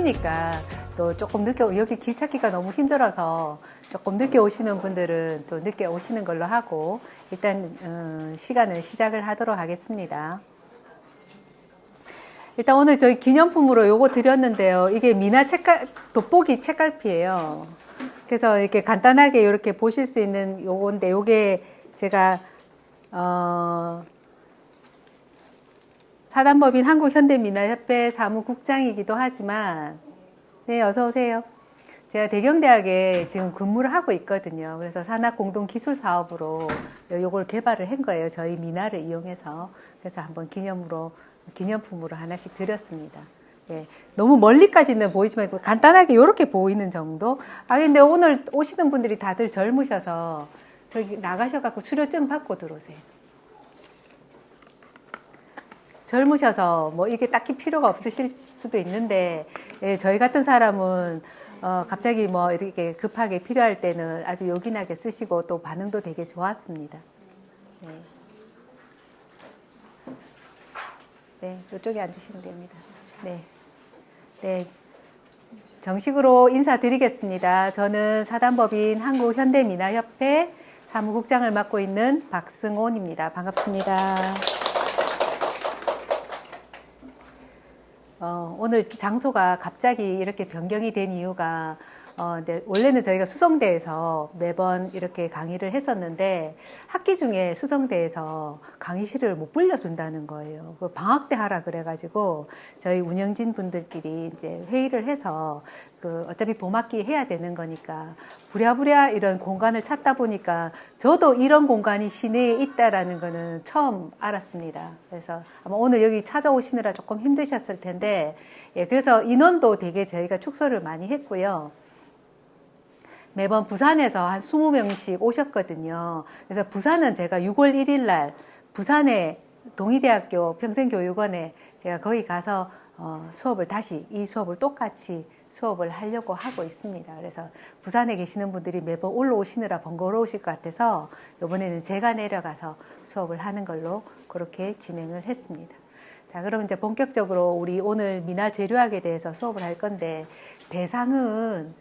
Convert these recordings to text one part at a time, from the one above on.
오시니까 또 조금 늦게, 여기 길 찾기가 너무 힘들어서 조금 늦게 오시는 분들은 또 늦게 오시는 걸로 하고, 일단 시간을 시작을 하도록 하겠습니다. 일단 오늘 저희 기념품으로 요거 드렸는데요. 이게 미나 책갈, 돋보기 책갈피예요. 그래서 이렇게 간단하게 이렇게 보실 수 있는 요건데, 요게 제가 사단법인 한국현대미나협회 사무국장이기도 하지만, 네, 어서 오세요. 제가 대경대학에 지금 근무를 하고 있거든요. 그래서 산학공동기술사업으로 요걸 개발을 한 거예요. 저희 미나를 이용해서. 그래서 한번 기념품으로 하나씩 드렸습니다. 예, 너무 멀리까지는 보이지 말고 간단하게 이렇게 보이는 정도. 근데 오늘 오시는 분들이 다들 젊으셔서 저기 나가셔갖고 수료증 받고 들어오세요. 젊으셔서 뭐 이게 딱히 필요가 없으실 수도 있는데, 예, 저희 같은 사람은 갑자기 뭐 이렇게 급하게 필요할 때는 아주 요긴하게 쓰시고 또 반응도 되게 좋았습니다. 네. 네, 이쪽에 앉으시면 됩니다. 네. 네. 정식으로 인사드리겠습니다. 저는 사단법인 한국현대미나협회 사무국장을 맡고 있는 박승온입니다. 반갑습니다. 오늘 장소가 갑자기 이렇게 변경이 된 이유가, 근데 원래는 저희가 수성대에서 매번 이렇게 강의를 했었는데, 학기 중에 수성대에서 강의실을 못 빌려준다는 거예요. 방학 때 하라 그래가지고, 저희 운영진 분들끼리 이제 회의를 해서, 어차피 봄학기 해야 되는 거니까, 부랴부랴 이런 공간을 찾다 보니까, 저도 이런 공간이 시내에 있다라는 거는 처음 알았습니다. 그래서 아마 오늘 여기 찾아오시느라 조금 힘드셨을 텐데, 예, 그래서 인원도 되게 저희가 축소를 많이 했고요. 매번 부산에서 한 20명씩 오셨거든요. 그래서 부산은 제가 6월 1일 날 부산의 동의대학교 평생교육원에 제가 거기 가서 수업을 다시 이 수업을 똑같이 수업을 하려고 하고 있습니다. 그래서 부산에 계시는 분들이 매번 올라오시느라 번거로우실 것 같아서 이번에는 제가 내려가서 수업을 하는 걸로 그렇게 진행을 했습니다. 자, 그럼 이제 본격적으로 우리 오늘 미나 재료학에 대해서 수업을 할 건데, 대상은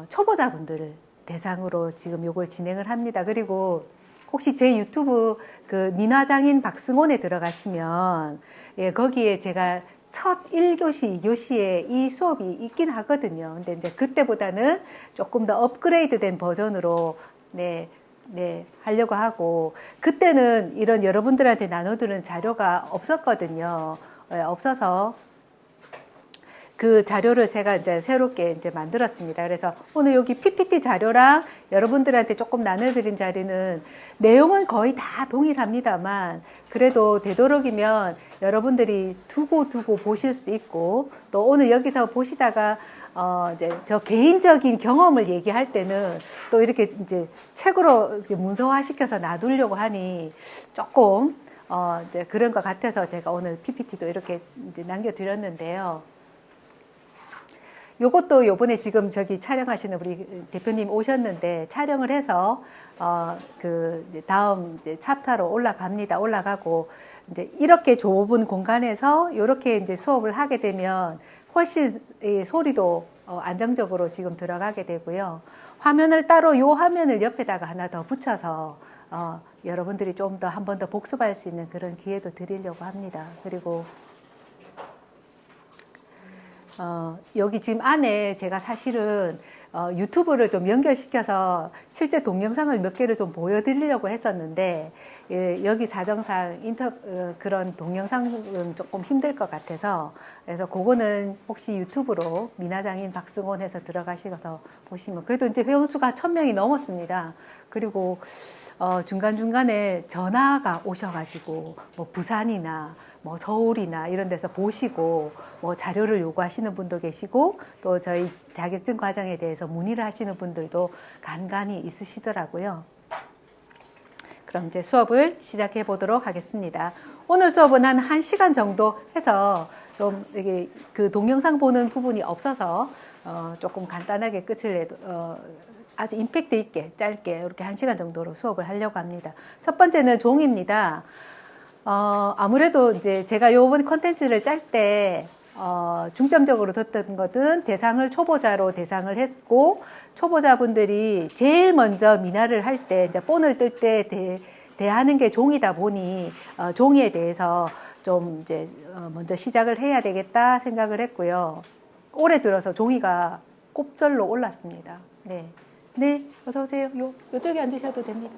초보자분들을 대상으로 지금 요걸 진행을 합니다. 그리고 혹시 제 유튜브 미나장인 박승온에 들어가시면, 예, 거기에 제가 첫 1교시, 2교시에 이 수업이 있긴 하거든요. 근데 이제 그때보다는 조금 더 업그레이드 된 버전으로, 네, 하려고 하고, 그때는 이런 여러분들한테 나눠드는 자료가 없었거든요. 예, 없어서 그 자료를 제가 이제 새롭게 이제 만들었습니다. 그래서 오늘 여기 PPT 자료랑 여러분들한테 조금 나눠드린 자료는 내용은 거의 다 동일합니다만, 그래도 되도록이면 여러분들이 두고 보실 수 있고, 또 오늘 여기서 보시다가 이제 저 개인적인 경험을 얘기할 때는 또 이렇게 이제 책으로 문서화 시켜서 놔두려고 하니 조금 이제 그런 것 같아서 제가 오늘 PPT도 이렇게 이제 남겨드렸는데요. 요것도 요번에 지금 저기 촬영하시는 우리 대표님 오셨는데, 촬영을 해서 이제 다음 이제 챕터로 올라가고, 이제 이렇게 좁은 공간에서 이렇게 이제 수업을 하게 되면 훨씬 이 소리도 안정적으로 지금 들어가게 되고요. 화면을 따로 요 화면을 옆에다가 하나 더 붙여서 여러분들이 좀 더 한 번 더 복습할 수 있는 그런 기회도 드리려고 합니다. 그리고 여기 지금 안에 제가 사실은 유튜브를 좀 연결시켜서 실제 동영상을 몇 개를 좀 보여드리려고 했었는데, 예, 여기 사정상 그런 동영상은 조금 힘들 것 같아서, 그래서 그거는 혹시 유튜브로 미나장인 박승온 해서 들어가셔서 보시면, 그래도 이제 회원수가 1000명이 넘었습니다. 그리고 중간중간에 전화가 오셔가지고 뭐 부산이나 뭐 서울이나 이런 데서 보시고 뭐 자료를 요구하시는 분도 계시고, 또 저희 자격증 과정에 대해서 문의를 하시는 분들도 간간히 있으시더라고요. 그럼 이제 수업을 시작해 보도록 하겠습니다. 오늘 수업은 한 1시간 정도 해서 좀 이게 그 동영상 보는 부분이 없어서 조금 간단하게 끝을 아주 임팩트 있게 짧게 이렇게 1시간 정도로 수업을 하려고 합니다. 첫 번째는 종입니다. 아무래도 이제 제가 요번 컨텐츠를 짤 때 중점적으로 뒀던 것은 대상을 초보자로 대상을 했고, 초보자분들이 제일 먼저 미나를 할 때, 이제 본을 뜰 때 대하는 게 종이다 보니, 종이에 대해서 좀 이제 먼저 시작을 해야 되겠다 생각을 했고요. 올해 들어서 종이가 곱절로 올랐습니다. 네. 네, 어서오세요. 요쪽에 앉으셔도 됩니다.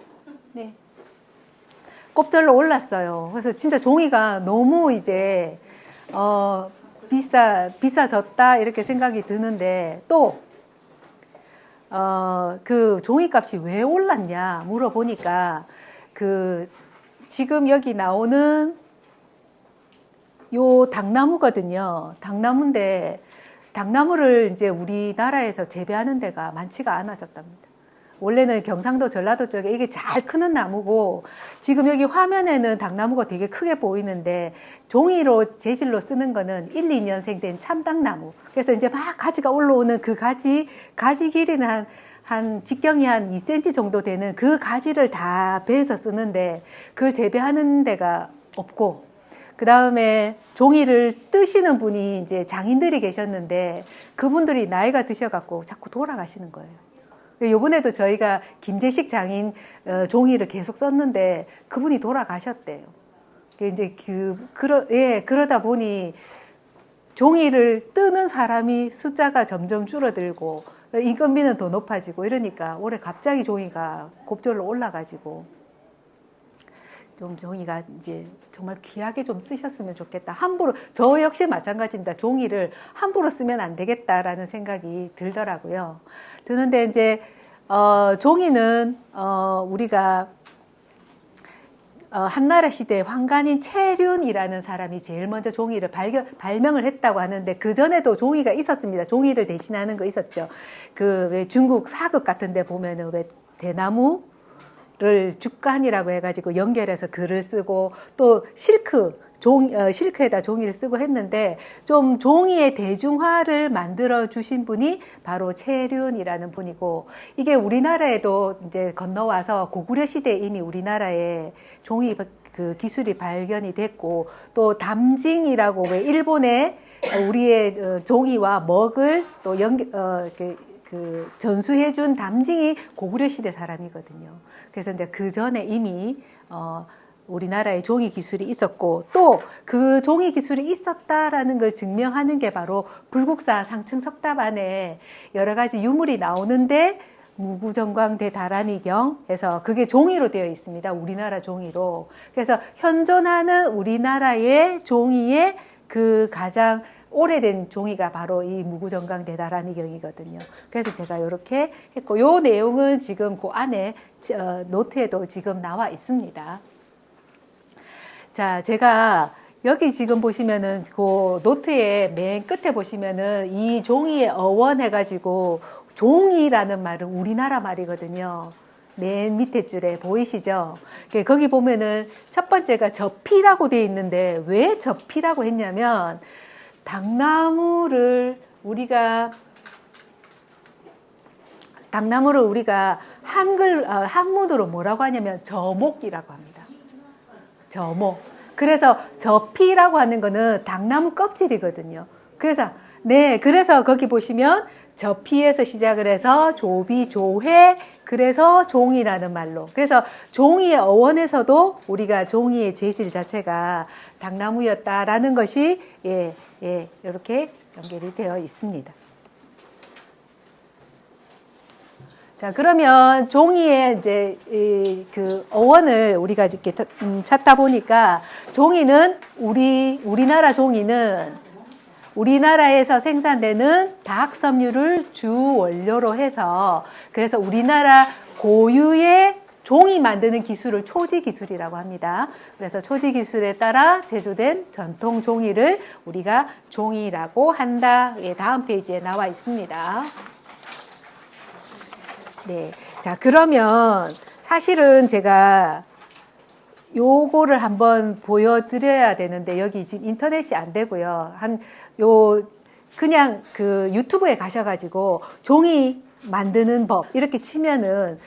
네. 곱절로 올랐어요. 그래서 진짜 종이가 너무 이제, 비싸졌다, 이렇게 생각이 드는데, 또, 그 종이값이 왜 올랐냐 물어보니까, 지금 여기 나오는 요 당나무거든요. 당나무인데, 당나무를 이제 우리나라에서 재배하는 데가 많지가 않아졌답니다. 원래는 경상도, 전라도 쪽에 이게 잘 크는 나무고, 지금 여기 화면에는 당나무가 되게 크게 보이는데, 종이로 재질로 쓰는 거는 1, 2년생 된 참당나무. 그래서 이제 막 가지가 올라오는 그 가지 길이는 한 직경이 한 2cm 정도 되는 그 가지를 다 베서 쓰는데, 그걸 재배하는 데가 없고, 그 다음에 종이를 뜨시는 분이 이제 장인들이 계셨는데, 그분들이 나이가 드셔갖고 자꾸 돌아가시는 거예요. 요번에도 저희가 김재식 장인 종이를 계속 썼는데 그분이 돌아가셨대요. 이제 그러다 보니 종이를 뜨는 사람이 숫자가 점점 줄어들고 인건비는 더 높아지고 이러니까 올해 갑자기 종이가 곱절로 올라가지고 좀 종이가 이제 정말 귀하게 좀 쓰셨으면 좋겠다. 함부로, 저 역시 마찬가지입니다. 종이를 함부로 쓰면 안 되겠다라는 생각이 들더라고요. 드는데 이제, 종이는, 우리가, 한나라 시대 황간인 채륜이라는 사람이 제일 먼저 종이를 발명을 했다고 하는데, 그 전에도 종이가 있었습니다. 종이를 대신하는 거 있었죠. 왜 중국 사극 같은 데 보면은 왜 대나무? 를 죽간이라고 해가지고 연결해서 글을 쓰고 또 실크에다 종이를 쓰고 했는데 좀 종이의 대중화를 만들어 주신 분이 바로 채륜이라는 분이고 이게 우리나라에도 이제 건너와서 고구려 시대에 이미 우리나라에 종이 그 기술이 발견이 됐고 또 담징이라고 왜 일본에 우리의 종이와 먹을 또 전수해준 담징이 고구려 시대 사람이거든요. 그래서 이제 그 전에 이미, 우리나라에 종이 기술이 있었고, 또 그 종이 기술이 있었다라는 걸 증명하는 게 바로 불국사 상층 석답 안에 여러 가지 유물이 나오는데, 무구정광대 다란이경 해서 그게 종이로 되어 있습니다. 우리나라 종이로. 그래서 현존하는 우리나라의 종이의 그 가장 오래된 종이가 바로 이 무구정강 대다란이경이거든요. 그래서 제가 이렇게 했고, 요 내용은 지금 그 안에 노트에도 지금 나와 있습니다. 자, 제가 여기 지금 보시면은 그 노트의 맨 끝에 보시면은 이 종이의 어원 해가지고 종이라는 말은 우리나라 말이거든요. 맨 밑에 줄에 보이시죠? 거기 보면은 첫 번째가 접피라고 되어 있는데 왜 접피라고 했냐면 당나무를 우리가 한문으로 뭐라고 하냐면 저목이라고 합니다. 저목. 그래서 저피라고 하는 거는 당나무 껍질이거든요. 그래서 거기 보시면 저피에서 시작을 해서 조비, 조회, 그래서 종이라는 말로. 그래서 종이의 어원에서도 우리가 종이의 재질 자체가 당나무였다라는 것이 이렇게 연결이 되어 있습니다. 자, 그러면 종이의 이제 그 어원을 우리가 이렇게 찾다 보니까 종이는 우리나라 종이는 우리나라에서 생산되는 다학섬유를 주 원료로 해서 그래서 우리나라 고유의 종이 만드는 기술을 초지 기술이라고 합니다. 그래서 초지 기술에 따라 제조된 전통 종이를 우리가 종이라고 한다. 다음 페이지에 나와 있습니다. 네. 자, 그러면 사실은 제가 요거를 한번 보여드려야 되는데 여기 지금 인터넷이 안 되고요. 그냥 그 유튜브에 가셔가지고 종이 만드는 법 이렇게 치면은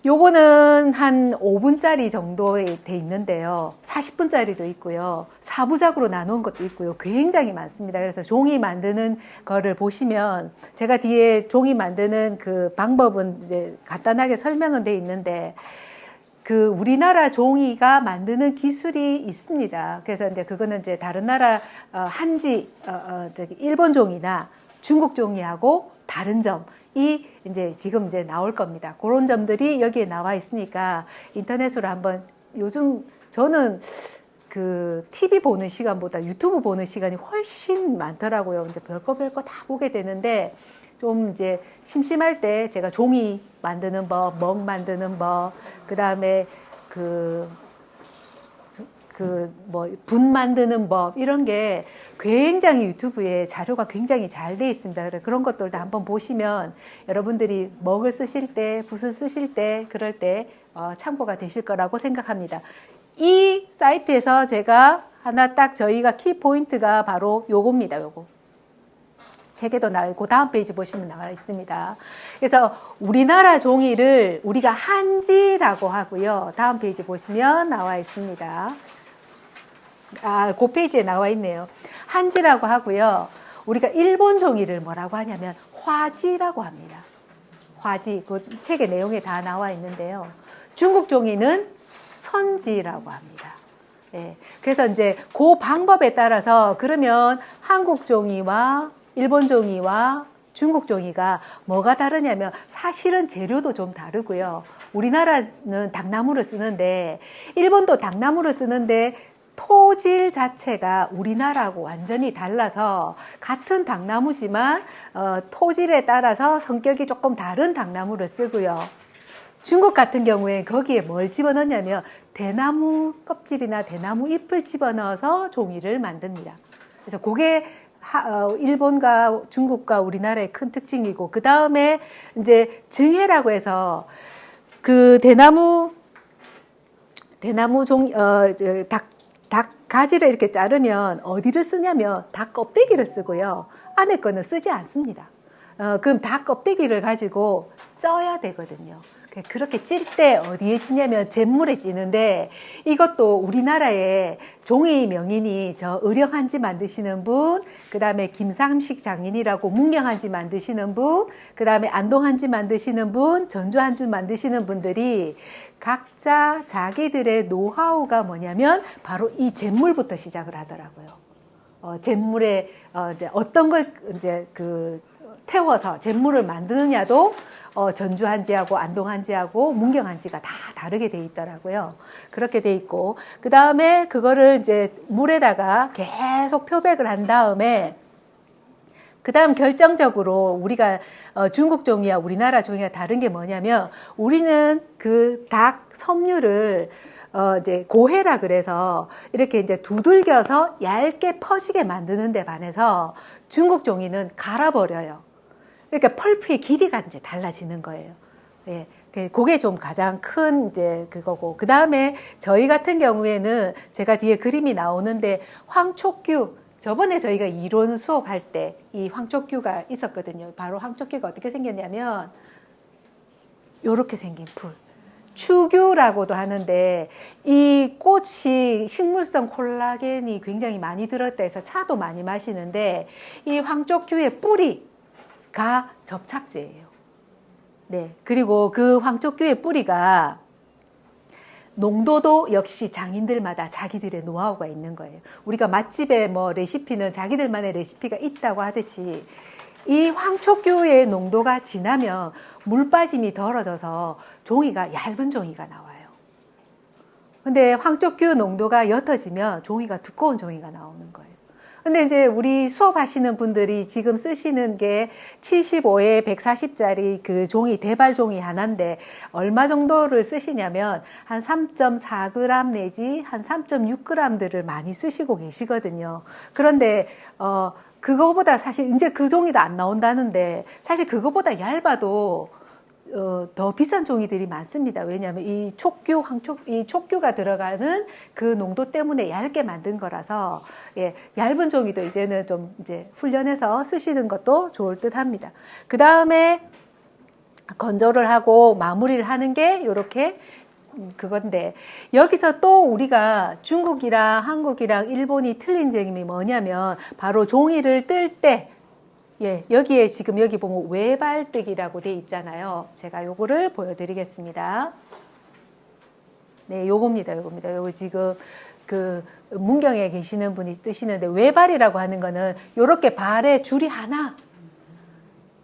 요거는 한 5분짜리 정도 돼 있는데요. 40분짜리도 있고요. 4부작으로 나눈 것도 있고요. 굉장히 많습니다. 그래서 종이 만드는 거를 보시면 제가 뒤에 종이 만드는 그 방법은 이제 간단하게 설명은 돼 있는데 그 우리나라 종이가 만드는 기술이 있습니다. 그래서 이제 그거는 이제 다른 나라 한지 저기 일본 종이나 중국 종이하고 다른 점이 이제 지금 이제 나올 겁니다. 그런 점들이 여기에 나와 있으니까 인터넷으로 한번 요즘 저는 그 TV 보는 시간보다 유튜브 보는 시간이 훨씬 많더라고요. 이제 별거 다 보게 되는데 좀 이제 심심할 때 제가 종이 만드는 법, 먹 만드는 법, 그 다음에 분 만드는 법, 이런 게 굉장히 유튜브에 자료가 굉장히 잘 돼 있습니다. 그런 것들도 한번 보시면 여러분들이 먹을 쓰실 때, 붓을 쓰실 때, 그럴 때 참고가 되실 거라고 생각합니다. 이 사이트에서 제가 하나 딱 저희가 키 포인트가 바로 요겁니다. 요거. 책에도 나오고 다음 페이지 보시면 나와 있습니다. 그래서 우리나라 종이를 우리가 한지라고 하고요. 다음 페이지 보시면 나와 있습니다. 그 페이지에 나와 있네요. 한지라고 하고요. 우리가 일본 종이를 뭐라고 하냐면 화지라고 합니다. 화지, 그 책의 내용에 다 나와 있는데요. 중국 종이는 선지라고 합니다. 예, 그래서 이제 그 방법에 따라서 그러면 한국 종이와 일본 종이와 중국 종이가 뭐가 다르냐면 사실은 재료도 좀 다르고요. 우리나라는 당나무를 쓰는데 일본도 당나무를 쓰는데 토질 자체가 우리나라하고 완전히 달라서 같은 당나무지만 토질에 따라서 성격이 조금 다른 당나무를 쓰고요. 중국 같은 경우에 거기에 뭘 집어넣냐면 대나무 껍질이나 대나무 잎을 집어넣어서 종이를 만듭니다. 그래서 그게 일본과 중국과 우리나라의 큰 특징이고, 그 다음에 이제 증해라고 해서 그 대나무 닭 가지를 이렇게 자르면 어디를 쓰냐면 닭 껍데기를 쓰고요. 안에 거는 쓰지 않습니다. 그럼 닭 껍데기를 가지고 쪄야 되거든요. 그렇게 찔 때 어디에 찌냐면 잿물에 찌는데, 이것도 우리나라의 종이 명인이 저 의령한지 만드시는 분, 그 다음에 김삼식 장인이라고 문경한지 만드시는 분, 그 다음에 안동한지 만드시는 분, 전주한지 만드시는 분들이 각자 자기들의 노하우가 뭐냐면 바로 이 잿물부터 시작을 하더라고요. 잿물에 이제 어떤 걸 이제 태워서 잿물을 만드느냐도 전주한지하고 안동한지하고 문경한지가 다 다르게 돼 있더라고요. 그렇게 돼 있고, 그 다음에 그거를 이제 물에다가 계속 표백을 한 다음에, 그 다음 결정적으로 우리가 중국 종이와 우리나라 종이가 다른 게 뭐냐면, 우리는 그 닭 섬유를 이제 고해라 그래서 이렇게 이제 두들겨서 얇게 퍼지게 만드는 데 반해서 중국 종이는 갈아버려요. 그러니까 펄프의 길이가 이제 달라지는 거예요. 예. 그게 좀 가장 큰 이제 그거고. 그 다음에 저희 같은 경우에는 제가 뒤에 그림이 나오는데 황촉규, 저번에 저희가 이론 수업할 때 이 황촉규가 있었거든요. 바로 황촉규가 어떻게 생겼냐면 요렇게 생긴 풀. 추규라고도 하는데, 이 꽃이 식물성 콜라겐이 굉장히 많이 들었다 해서 차도 많이 마시는데, 이 황촉규의 뿌리가 접착제예요. 네. 그리고 그 황촉규의 뿌리가 농도도 역시 장인들마다 자기들의 노하우가 있는 거예요. 우리가 맛집의 뭐 레시피는 자기들만의 레시피가 있다고 하듯이, 이 황촉규의 농도가 진하면 물 빠짐이 덜어져서 종이가 얇은 종이가 나와요. 근데 황촉규 농도가 옅어지면 종이가 두꺼운 종이가 나오는 거예요. 근데 이제 우리 수업하시는 분들이 지금 쓰시는 게 75에 140짜리 그 종이, 대발 종이 하나인데 얼마 정도를 쓰시냐면 한 3.4g 내지 한 3.6g들을 많이 쓰시고 계시거든요. 그런데 그거보다 사실 이제 그 종이도 안 나온다는데, 사실 그거보다 얇아도 더 비싼 종이들이 많습니다. 왜냐하면 이 촉규가 들어가는 그 농도 때문에 얇게 만든 거라서, 예, 얇은 종이도 이제는 좀 이제 훈련해서 쓰시는 것도 좋을 듯 합니다. 그 다음에 건조를 하고 마무리를 하는 게 이렇게 그건데, 여기서 또 우리가 중국이랑 한국이랑 일본이 틀린 점이 뭐냐면 바로 종이를 뜰 때, 예, 여기에 지금 여기 보면 외발뜨기라고 돼 있잖아요. 제가 요거를 보여드리겠습니다. 네, 요겁니다. 요거 지금 그 문경에 계시는 분이 뜨시는데, 외발이라고 하는 거는 요렇게 발에 줄이 하나,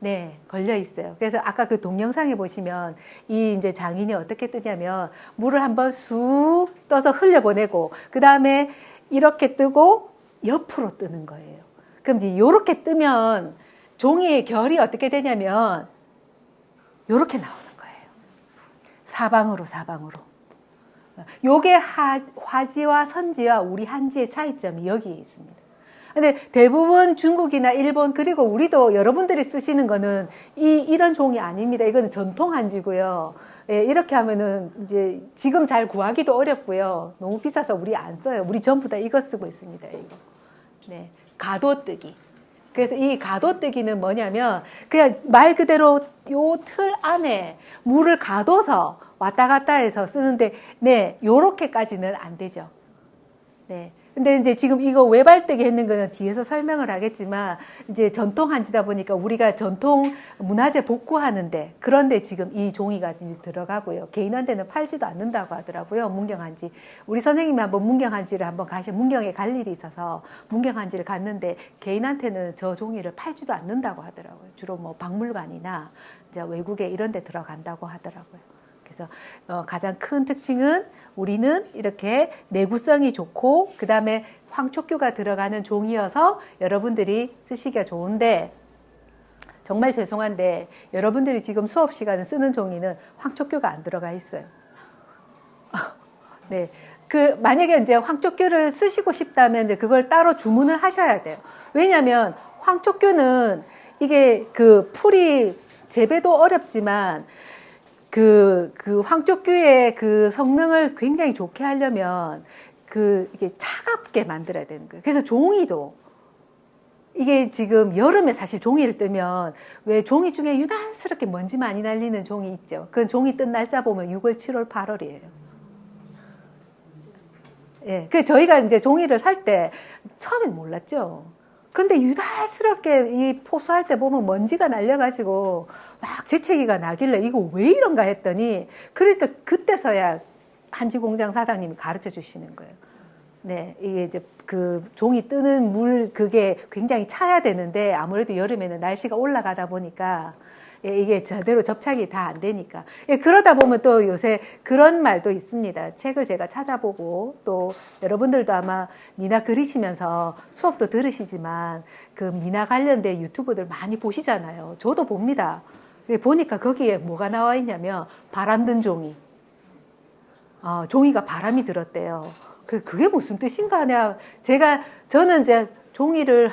네, 걸려 있어요. 그래서 아까 그 동영상에 보시면 이 이제 장인이 어떻게 뜨냐면 물을 한번 쑥 떠서 흘려보내고 그 다음에 이렇게 뜨고 옆으로 뜨는 거예요. 그럼 이제 요렇게 뜨면 종이의 결이 어떻게 되냐면 요렇게 나오는 거예요. 사방으로. 요게 화지와 선지와 우리 한지의 차이점이 여기에 있습니다. 근데 대부분 중국이나 일본 그리고 우리도 여러분들이 쓰시는 거는 이런 종이 아닙니다. 이거는 전통 한지고요. 예, 이렇게 하면은 이제 지금 잘 구하기도 어렵고요. 너무 비싸서 우리 안 써요. 우리 전부 다 이거 쓰고 있습니다. 이거. 네, 가도뜨기. 그래서 이 가도뜨기는 뭐냐면 그냥 말 그대로 요 틀 안에 물을 가둬서 왔다 갔다 해서 쓰는데, 네, 요렇게까지는 안 되죠. 네. 근데 이제 지금 이거 외발뜨기 했는 거는 뒤에서 설명을 하겠지만, 이제 전통 한지다 보니까 우리가 전통 문화재 복구하는데, 그런데 지금 이 종이가 들어가고요. 개인한테는 팔지도 않는다고 하더라고요. 문경한지. 우리 선생님이 한번 문경한지를 한번 문경에 갈 일이 있어서 문경한지를 갔는데, 개인한테는 저 종이를 팔지도 않는다고 하더라고요. 주로 뭐 박물관이나 이제 외국에 이런 데 들어간다고 하더라고요. 그래서 가장 큰 특징은 우리는 이렇게 내구성이 좋고 그 다음에 황촉규가 들어가는 종이어서 여러분들이 쓰시기가 좋은데, 정말 죄송한데 여러분들이 지금 수업 시간에 쓰는 종이는 황촉규가 안 들어가 있어요. 네, 그 만약에 이제 황촉규를 쓰시고 싶다면 이제 그걸 따로 주문을 하셔야 돼요. 왜냐하면 황촉규는 이게 그 풀이 재배도 어렵지만 그 황촉규의 그 성능을 굉장히 좋게 하려면 이게 차갑게 만들어야 되는 거예요. 그래서 종이도 이게 지금 여름에 사실 종이를 뜨면 왜 종이 중에 유난스럽게 먼지 많이 날리는 종이 있죠. 그 종이 뜬 날짜 보면 6월, 7월, 8월이에요. 예, 그 저희가 이제 종이를 살 때 처음엔 몰랐죠. 근데 유달스럽게 이 포수할 때 보면 먼지가 날려가지고 막 재채기가 나길래 이거 왜 이런가 했더니, 그러니까 그때서야 한지공장 사장님이 가르쳐 주시는 거예요. 네, 이게 이제 그 종이 뜨는 물 그게 굉장히 차야 되는데 아무래도 여름에는 날씨가 올라가다 보니까 이게 제대로 접착이 다 안 되니까. 그러다 보면 또 요새 그런 말도 있습니다. 책을 제가 찾아보고 또 여러분들도 아마 미나 그리시면서 수업도 들으시지만 그 미나 관련된 유튜브들 많이 보시잖아요. 저도 봅니다. 보니까 거기에 뭐가 나와 있냐면 바람 든 종이. 종이가 바람이 들었대요. 그게 무슨 뜻인가 하냐. 저는 이제 종이를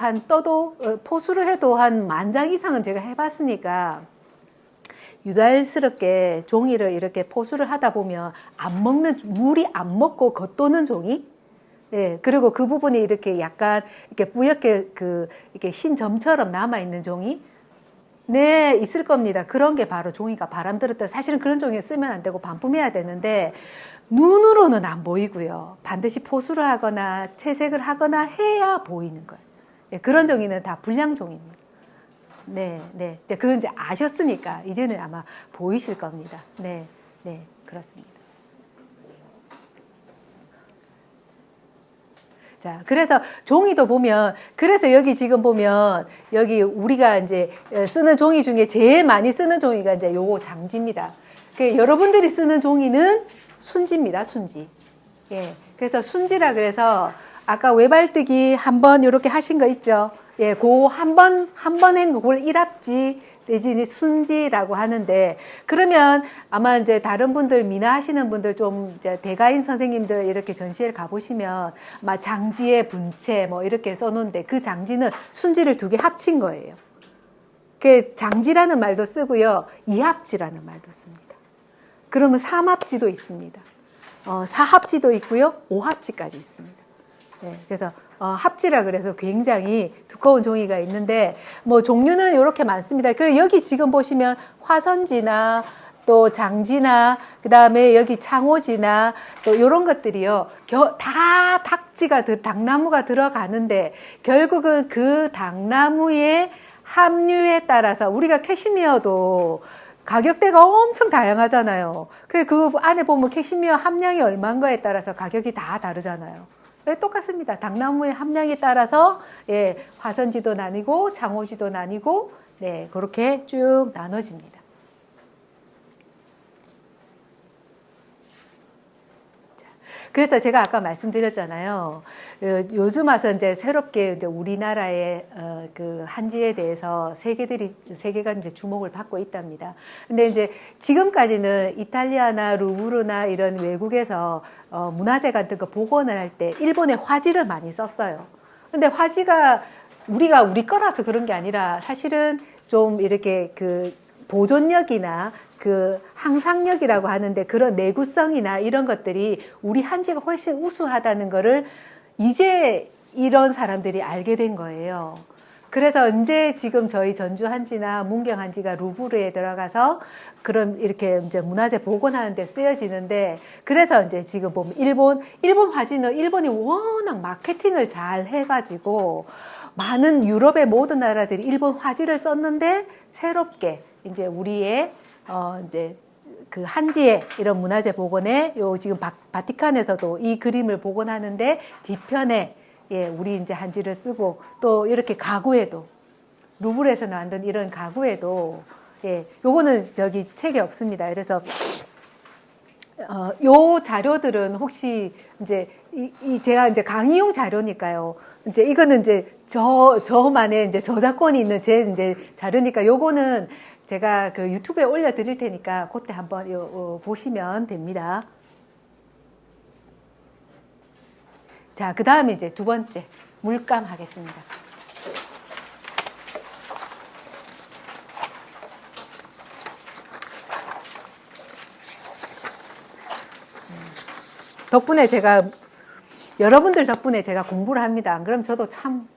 포수를 해도 한 10,000장 이상은 제가 해봤으니까 유달스럽게 종이를 이렇게 포수를 하다 보면 물이 안 먹고 겉도는 종이? 예, 그리고 그 부분이 이렇게 약간 이렇게 뿌옇게 이렇게 흰 점처럼 남아있는 종이? 네, 있을 겁니다. 그런 게 바로 종이가 바람 들었다. 사실은 그런 종이 쓰면 안 되고 반품해야 되는데, 눈으로는 안 보이고요. 반드시 포수를 하거나 채색을 하거나 해야 보이는 거예요. 예, 그런 종이는 다 불량 종입니다. 네. 그건 이제 아셨으니까 이제는 아마 보이실 겁니다. 네, 그렇습니다. 자, 그래서 종이도 보면, 그래서 여기 지금 보면, 여기 우리가 이제 쓰는 종이 중에 제일 많이 쓰는 종이가 이제 요거 장지입니다. 여러분들이 쓰는 종이는 순지입니다, 순지. 예. 그래서 순지라 그래서 아까 외발뜨기 한번 이렇게 하신 거 있죠? 예, 한 번 한 그걸 일합지 내지 순지라고 하는데, 그러면 아마 이제 다른 분들 미나 하시는 분들 좀 이제 대가인 선생님들 이렇게 전시회를 가보시면 아마 장지의 분체 뭐 이렇게 써놓은데, 그 장지는 순지를 2개 합친 거예요. 그 장지라는 말도 쓰고요, 이합지라는 말도 씁니다. 그러면 3합지도 있습니다. 4합지도 있고요, 5합지까지 있습니다. 네, 그래서 합지라 그래서 굉장히 두꺼운 종이가 있는데 뭐 종류는 이렇게 많습니다. 그리고 여기 지금 보시면 화선지나 또 장지나 그다음에 여기 창호지나 또 이런 것들이요. 다 당나무가 들어가는데 결국은 그 당나무의 함유에 따라서 우리가 캐시미어도 가격대가 엄청 다양하잖아요. 그 안에 보면 캐시미어 함량이 얼마인 거에 따라서 가격이 다 다르잖아요. 네, 똑같습니다. 당나무의 함량에 따라서 예, 화선지도 나뉘고 장호지도 나뉘고 네, 그렇게 쭉 나눠집니다. 그래서 제가 아까 말씀드렸잖아요. 요즘 와서 이제 새롭게 이제 우리나라의 그 한지에 대해서 세계가 이제 주목을 받고 있답니다. 근데 이제 지금까지는 이탈리아나 루브르나 이런 외국에서 문화재 같은 거 복원을 할 때 일본의 화지를 많이 썼어요. 근데 화지가 우리 거라서 그런 게 아니라 사실은 좀 이렇게 그 보존력이나 그 항상력이라고 하는데 그런 내구성이나 이런 것들이 우리 한지가 훨씬 우수하다는 거를 이제 이런 사람들이 알게 된 거예요. 그래서 언제 지금 저희 전주 한지나 문경 한지가 루브르에 들어가서 그런 이렇게 이제 문화재 복원하는 데 쓰여지는데 그래서 이제 지금 보면 일본 화지는 일본이 워낙 마케팅을 잘 해가지고 많은 유럽의 모든 나라들이 일본 화지를 썼는데 새롭게 이제 우리의 이제 그 한지의 이런 문화재 복원에 요 지금 바티칸에서도 이 그림을 복원하는데 뒤편에 예, 우리 이제 한지를 쓰고 또 이렇게 가구에도 루브르에서 만든 이런 가구에도 예, 요거는 저기 책에 없습니다. 그래서 요 자료들은 혹시 이제 제가 이제 강의용 자료니까요. 이제 이거는 이제 저만의 이제 저작권이 있는 제 이제 자료니까 요거는 제가 그 유튜브에 올려드릴 테니까 그때 한번 보시면 됩니다. 자, 그 다음에 이제 두 번째 물감 하겠습니다. 덕분에 여러분들 덕분에 제가 공부를 합니다. 안 그럼 저도 참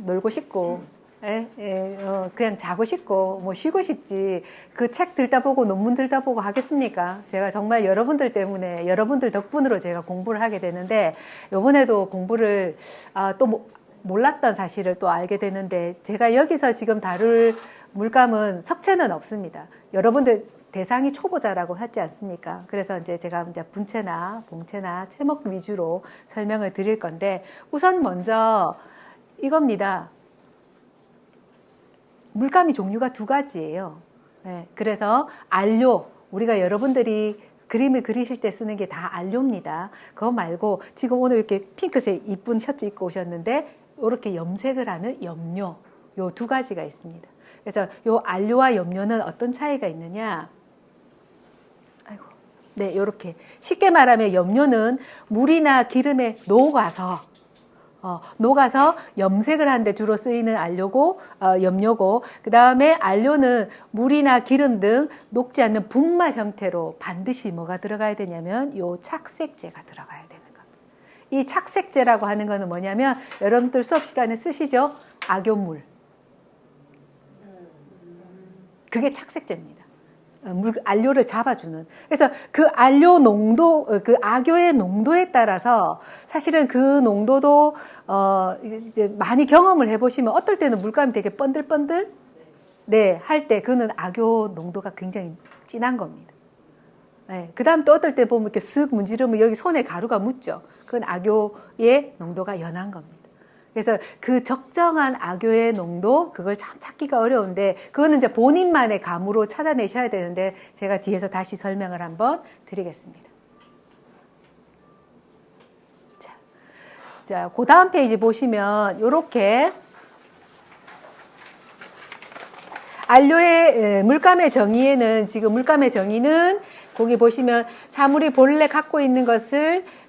놀고 싶고 그냥 자고 싶고 뭐 쉬고 싶지 그 책 들다 보고 논문 들다 보고 하겠습니까? 제가 정말 여러분들 때문에 여러분들 덕분으로 제가 공부를 하게 되는데 요번에도 공부를 또 몰랐던 사실을 또 알게 되는데 제가 여기서 지금 다룰 물감은 석체는 없습니다. 여러분들 대상이 초보자라고 하지 않습니까? 그래서 이제 제가 이제 분체나 봉체나 체목 위주로 설명을 드릴 건데 우선 먼저 이겁니다. 물감이 종류가 두 가지예요. 네, 그래서 알료, 우리가 여러분들이 그림을 그리실 때 쓰는 게 다 알료입니다. 그거 말고 지금 오늘 이렇게 핑크색 이쁜 셔츠 입고 오셨는데 이렇게 염색을 하는 염료, 요 두 가지가 있습니다. 그래서 요 알료와 염료는 어떤 차이가 있느냐? 네, 이렇게 쉽게 말하면 염료는 물이나 기름에 녹아서 염색을 하는데 주로 쓰이는 알료고 염료고 그 다음에 알료는 물이나 기름 등 녹지 않는 분말 형태로 반드시 뭐가 들어가야 되냐면 요 착색제가 들어가야 되는 겁니다. 이 착색제라고 하는 거는 뭐냐면 여러분들 수업 시간에 쓰시죠? 악효물. 그게 착색제입니다. 알료를 잡아주는. 그래서 그 알료 농도, 그 악효의 농도에 따라서 사실은 그 농도도 이제 많이 경험을 해보시면 어떨 때는 물감이 되게 번들번들 네, 할 때 그거는 악효 농도가 굉장히 진한 겁니다. 네, 그 다음 또 어떨 때 보면 이렇게 쓱 문지르면 여기 손에 가루가 묻죠. 그건 악효의 농도가 연한 겁니다. 그래서 그 적정한 악효의 농도 그걸 참 찾기가 어려운데 그거는 이제 본인만의 감으로 찾아내셔야 되는데 제가 뒤에서 다시 설명을 한번 드리겠습니다. 자, 그 다음 페이지 보시면 이렇게 알료의 물감의 정의에는 지금 물감의 정의는 거기 보시면 사물이 본래 갖고 있는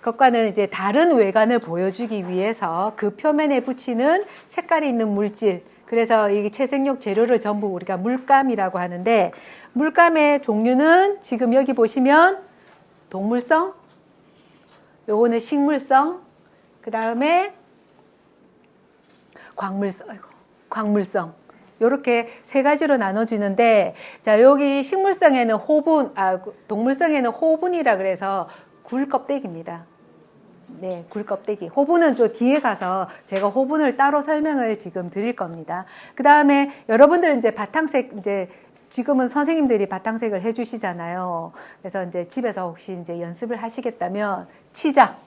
것과는 이제 다른 외관을 보여주기 위해서 그 표면에 붙이는 색깔이 있는 물질. 그래서 이 채색용 재료를 전부 우리가 물감이라고 하는데 물감의 종류는 지금 여기 보시면 동물성, 요거는 식물성, 그 다음에 광물성. 요렇게 세 가지로 나눠지는데, 자, 여기 식물성에는 호분, 동물성에는 호분이라 그래서 굴 껍데기입니다. 네, 굴 껍데기. 호분은 좀 뒤에 가서 제가 호분을 따로 설명을 지금 드릴 겁니다. 그 다음에 여러분들 이제 바탕색, 이제 지금은 선생님들이 바탕색을 해주시잖아요. 그래서 이제 집에서 혹시 이제 연습을 하시겠다면 치자.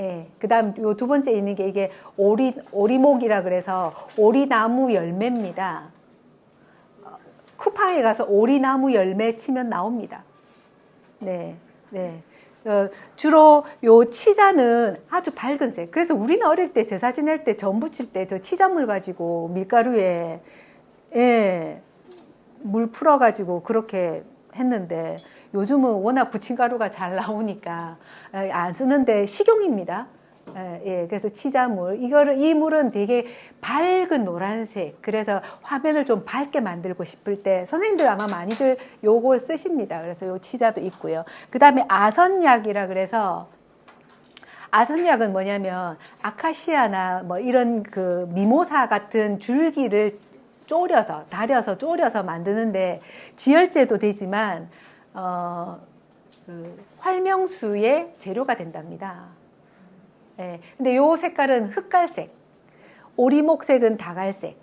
예, 그 다음 요 두 번째 있는 게 이게 오리목이라 그래서 오리나무 열매입니다. 쿠팡에 가서 오리나무 열매 치면 나옵니다. 네, 네. 주로 요 치자는 아주 밝은 색. 그래서 우리는 어릴 때 제사 지낼 때 전 부칠 때 저 치자물 가지고 밀가루에, 예, 물 풀어가지고 그렇게 했는데 요즘은 워낙 부침가루가 잘 나오니까 안 쓰는데 식용입니다. 예, 그래서 치자물. 이 물은 되게 밝은 노란색. 그래서 화면을 좀 밝게 만들고 싶을 때 선생님들 아마 많이들 요걸 쓰십니다. 그래서 요 치자도 있고요. 그 다음에 아선약이라 그래서 아선약은 뭐냐면 아카시아나 뭐 이런 그 미모사 같은 줄기를 다려서 졸여서 만드는데 지혈제도 되지만 그 활명수의 재료가 된답니다. 예, 근데 요 색깔은 흑갈색, 오리목색은 다갈색.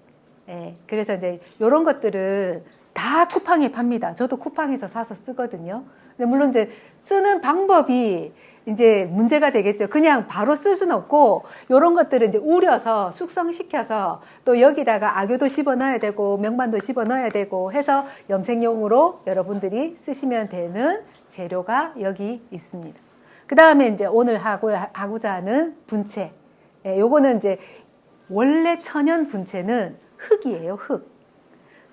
예, 그래서 이제 요런 것들은 다 쿠팡에 팝니다. 저도 쿠팡에서 사서 쓰거든요. 근데 물론 이제 쓰는 방법이 이제 문제가 되겠죠. 그냥 바로 쓸 수는 없고, 요런 것들은 이제 우려서 숙성시켜서 또 여기다가 악유도 집어 넣어야 되고, 명반도 집어 넣어야 되고 해서 염색용으로 여러분들이 쓰시면 되는 재료가 여기 있습니다. 그 다음에 이제 오늘 하고자 하는 분체. 예, 요거는 이제 원래 천연 분체는 흙이에요, 흙.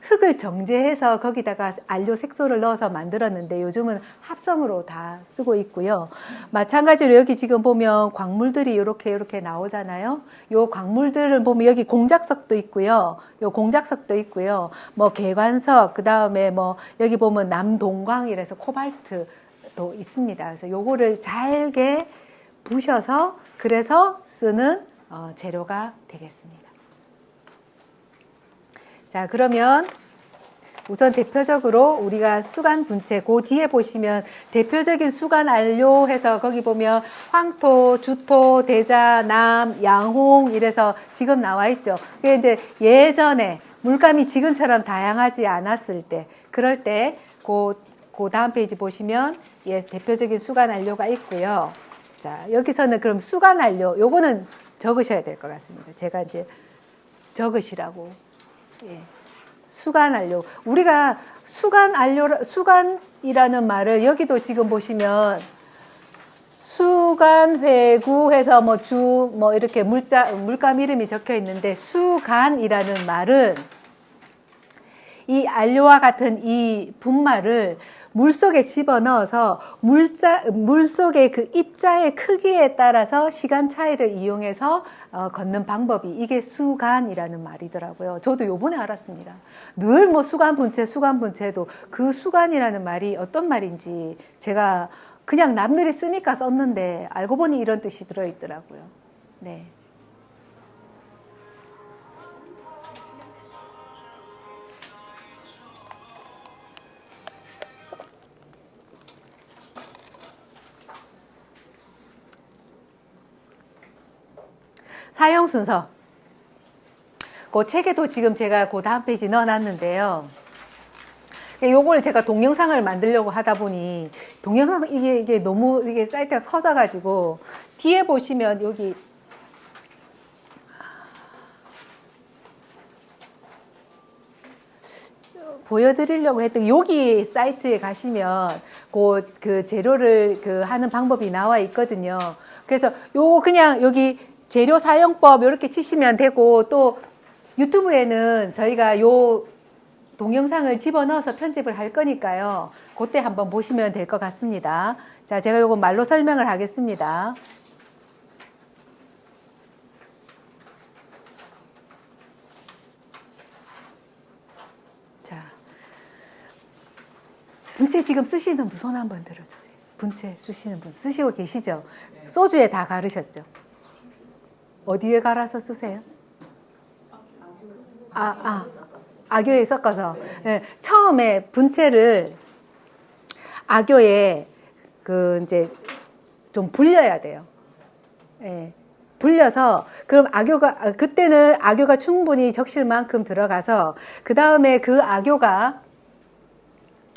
흙을 정제해서 거기다가 안료 색소를 넣어서 만들었는데 요즘은 합성으로 다 쓰고 있고요. 마찬가지로 여기 지금 보면 광물들이 이렇게 나오잖아요. 요 광물들을 보면 여기 공작석도 있고요. 요 공작석도 있고요. 뭐 개관석, 그 다음에 뭐 여기 보면 남동광이라서 코발트도 있습니다. 그래서 요거를 잘게 부셔서 그래서 쓰는 재료가 되겠습니다. 자, 그러면 우선 대표적으로 우리가 수간 분체, 그 뒤에 보시면 대표적인 수간 안료 해서 거기 보면 황토, 주토, 대자, 남, 양홍 이래서 지금 나와 있죠. 그게 이제 예전에 물감이 지금처럼 다양하지 않았을 때, 그럴 때 그 다음 페이지 보시면 예, 대표적인 수간 안료가 있고요. 자, 여기서는 그럼 수간 안료, 요거는 적으셔야 될 것 같습니다. 제가 이제 적으시라고. 예. 수간안료. 우리가 수간이라는 말을 여기도 지금 보시면 수간회구 해서 뭐 이렇게 물감 이름이 적혀 있는데 수간이라는 말은 이 안료와 같은 이 분말을 물속에 집어넣어서 물속의 그 입자의 크기에 따라서 시간 차이를 이용해서 걷는 방법이 이게 수간이라는 말이더라고요. 저도 요번에 알았습니다. 늘 뭐 수간 분체도 그 수간이라는 말이 어떤 말인지 제가 그냥 남들이 쓰니까 썼는데 알고 보니 이런 뜻이 들어있더라고요. 네. 사용 순서. 그 책에도 지금 제가 그 다음 페이지 넣어놨는데요. 요걸 제가 동영상을 만들려고 하다 보니 동영상 이게 너무 이게 사이트가 커져가지고 뒤에 보시면 여기 보여드리려고 했던 여기 사이트에 가시면 그 재료를 하는 방법이 나와 있거든요. 그래서 요거 그냥 여기 재료 사용법 이렇게 치시면 되고 또 유튜브에는 저희가 요 동영상을 집어넣어서 편집을 할 거니까요. 그때 한번 보시면 될 것 같습니다. 자, 제가 요거 말로 설명을 하겠습니다. 자, 분체 지금 쓰시는 분 손 한번 들어주세요. 분체 쓰시는 분 쓰시고 계시죠? 소주에 다 가르셨죠? 어디에 갈아서 쓰세요? 악교에 섞어서. 네, 처음에 분체를 악교에 이제 좀 불려야 돼요. 예. 불려서 그럼 그때는 악교가 충분히 적실 만큼 들어가서 그 다음에 그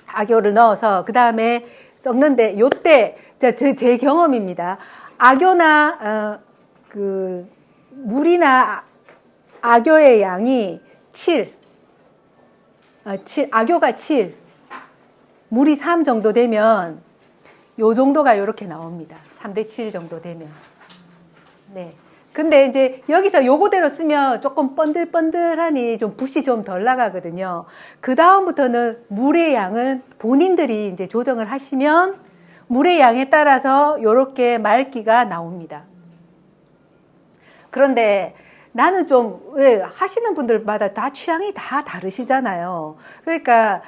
악교를 넣어서 그 다음에 썩는데 요때 제 경험입니다. 악교나 물이나 악교의 양이 7, 악교가 7, 물이 3 정도 되면 요 정도가 요렇게 나옵니다. 3대 7 정도 되면. 네. 근데 이제 여기서 요거대로 쓰면 조금 번들번들하니 좀 붓이 좀 덜 나가거든요. 그 다음부터는 물의 양은 본인들이 이제 조정을 하시면 물의 양에 따라서 요렇게 맑기가 나옵니다. 그런데 나는 왜 하시는 분들마다 다 취향이 다 다르시잖아요. 그러니까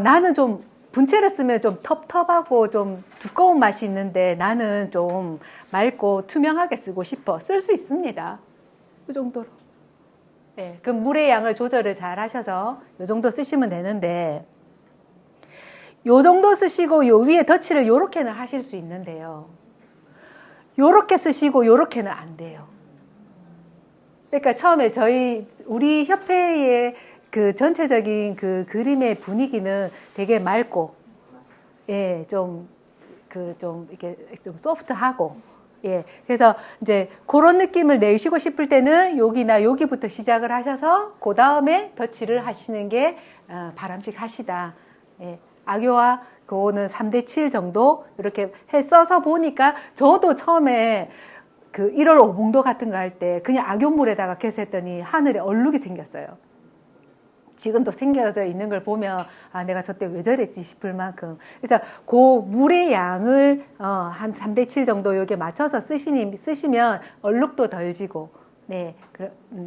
나는 좀 분체를 쓰면 좀 텁텁하고 좀 두꺼운 맛이 있는데 나는 좀 맑고 투명하게 쓰고 싶어. 쓸 수 있습니다. 이 정도로. 네, 그 물의 양을 조절을 잘 하셔서 이 정도 쓰시면 되는데 요 정도 쓰시고 요 위에 덧칠을 요렇게는 하실 수 있는데요. 요렇게 쓰시고 요렇게는 안 돼요. 그러니까 처음에 우리 협회의 그 전체적인 그 그림의 분위기는 되게 맑고, 예, 이렇게 좀 소프트하고, 예. 그래서 이제 그런 느낌을 내시고 싶을 때는 여기나 여기부터 시작을 하셔서 그 다음에 덧칠을 하시는 게 바람직하시다. 예. 악교와 그거는 3대 7 정도 이렇게 써서 보니까 저도 처음에 1월 오봉도 같은 거 할 때 그냥 악교물에다가 계속 했더니 하늘에 얼룩이 생겼어요. 지금도 생겨져 있는 걸 보면 내가 저때 왜 저랬지 싶을 만큼. 그래서 그 물의 양을 한 3대 7 정도 여기에 맞춰서 쓰시면 얼룩도 덜 지고 네,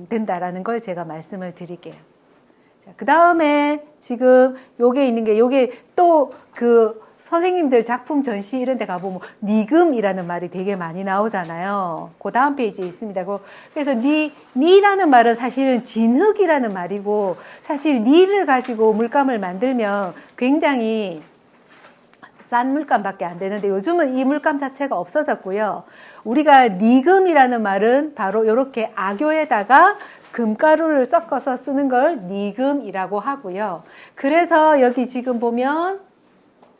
된다라는 걸 제가 말씀을 드릴게요. 그 다음에 지금 요게 있는 게 요게 또 선생님들 작품 전시 이런 데 가보면 니금이라는 말이 되게 많이 나오잖아요. 그 다음 페이지에 있습니다. 그래서 니라는 말은 사실은 진흙이라는 말이고 사실 니를 가지고 물감을 만들면 굉장히 싼 물감밖에 안 되는데 요즘은 이 물감 자체가 없어졌고요. 우리가 니금이라는 말은 바로 이렇게 악교에다가 금가루를 섞어서 쓰는 걸 니금이라고 하고요. 그래서 여기 지금 보면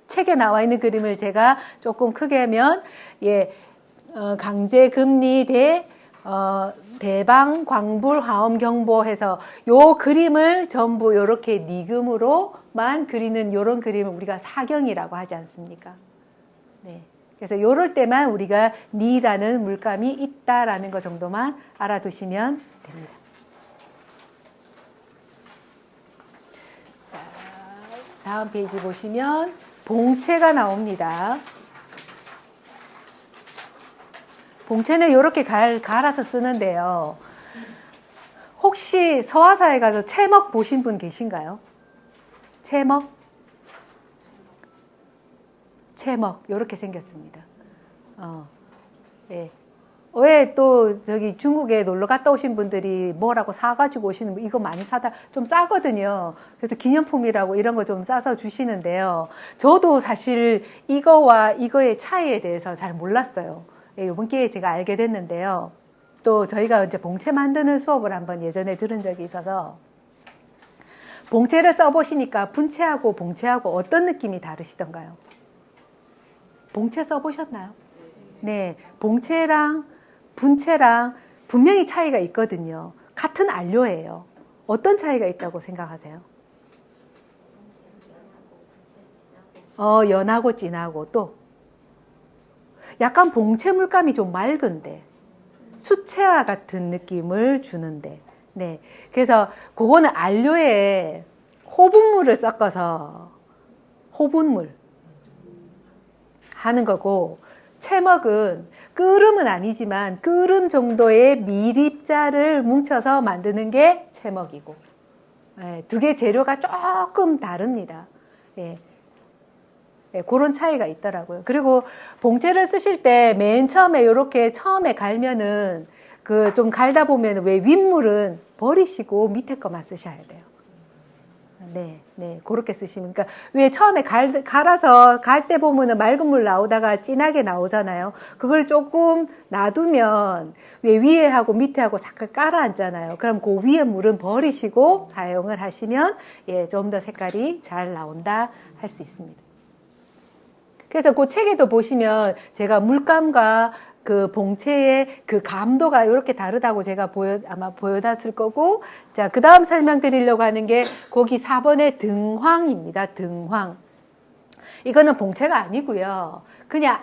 책에 나와 있는 그림을 제가 조금 크게 하면 강제금리 대방 광불 화엄 경보 해서 요 그림을 전부 요렇게 니금으로만 그리는 요런 그림을 우리가 사경이라고 하지 않습니까? 네. 그래서 요럴 때만 우리가 니라는 물감이 있다라는 것 정도만 알아두시면 됩니다. 자, 다음 페이지 보시면 봉체가 나옵니다. 봉체는 이렇게 갈아서 쓰는데요. 혹시 서화사에 가서 채먹 보신 분 계신가요? 채먹 이렇게 생겼습니다. 예. 왜 또 중국에 놀러 갔다 오신 분들이 뭐라고 사가지고 오시는 분, 이거 많이 사다 좀 싸거든요. 그래서 기념품이라고 이런 거 좀 싸서 주시는데요. 저도 사실 이거와 이거의 차이에 대해서 잘 몰랐어요. 예, 이번 기회에 제가 알게 됐는데요. 또 저희가 이제 봉체 만드는 수업을 한번 예전에 들은 적이 있어서 봉체를 써보시니까 분체하고 봉체하고 어떤 느낌이 다르시던가요? 봉체 써보셨나요? 네, 봉체랑 분체랑 분명히 차이가 있거든요. 같은 안료예요. 어떤 차이가 있다고 생각하세요? 연하고 진하고 또 약간 봉체 물감이 좀 맑은데 수채화 같은 느낌을 주는데 네, 그래서 그거는 안료에 호분물을 섞어서 호분물 하는 거고 채먹은 끓음은 아니지만 끓음 정도의 밀입자를 뭉쳐서 만드는 게 채먹이고 예, 두 개 재료가 조금 다릅니다. 예. 예, 그런 차이가 있더라고요. 그리고 봉체를 쓰실 때 맨 처음에 이렇게 처음에 갈면은 그 좀 갈다 보면 왜 윗물은 버리시고 밑에 거만 쓰셔야 돼요. 네, 네, 그렇게 쓰시면. 그러니까 왜 처음에 갈아서 갈 때 보면은 맑은 물 나오다가 진하게 나오잖아요. 그걸 조금 놔두면 왜 위에 하고 밑에 하고 싹 깔아앉잖아요. 그럼 그 위에 물은 버리시고 사용을 하시면 예, 좀 더 색깔이 잘 나온다 할 수 있습니다. 그래서 그 책에도 보시면 제가 물감과 그 봉채의 그 감도가 이렇게 다르다고 제가 아마 보여놨을 거고, 자, 그 다음 설명드리려고 하는 게 거기 4번의 등황입니다. 등황. 이거는 봉채가 아니고요. 그냥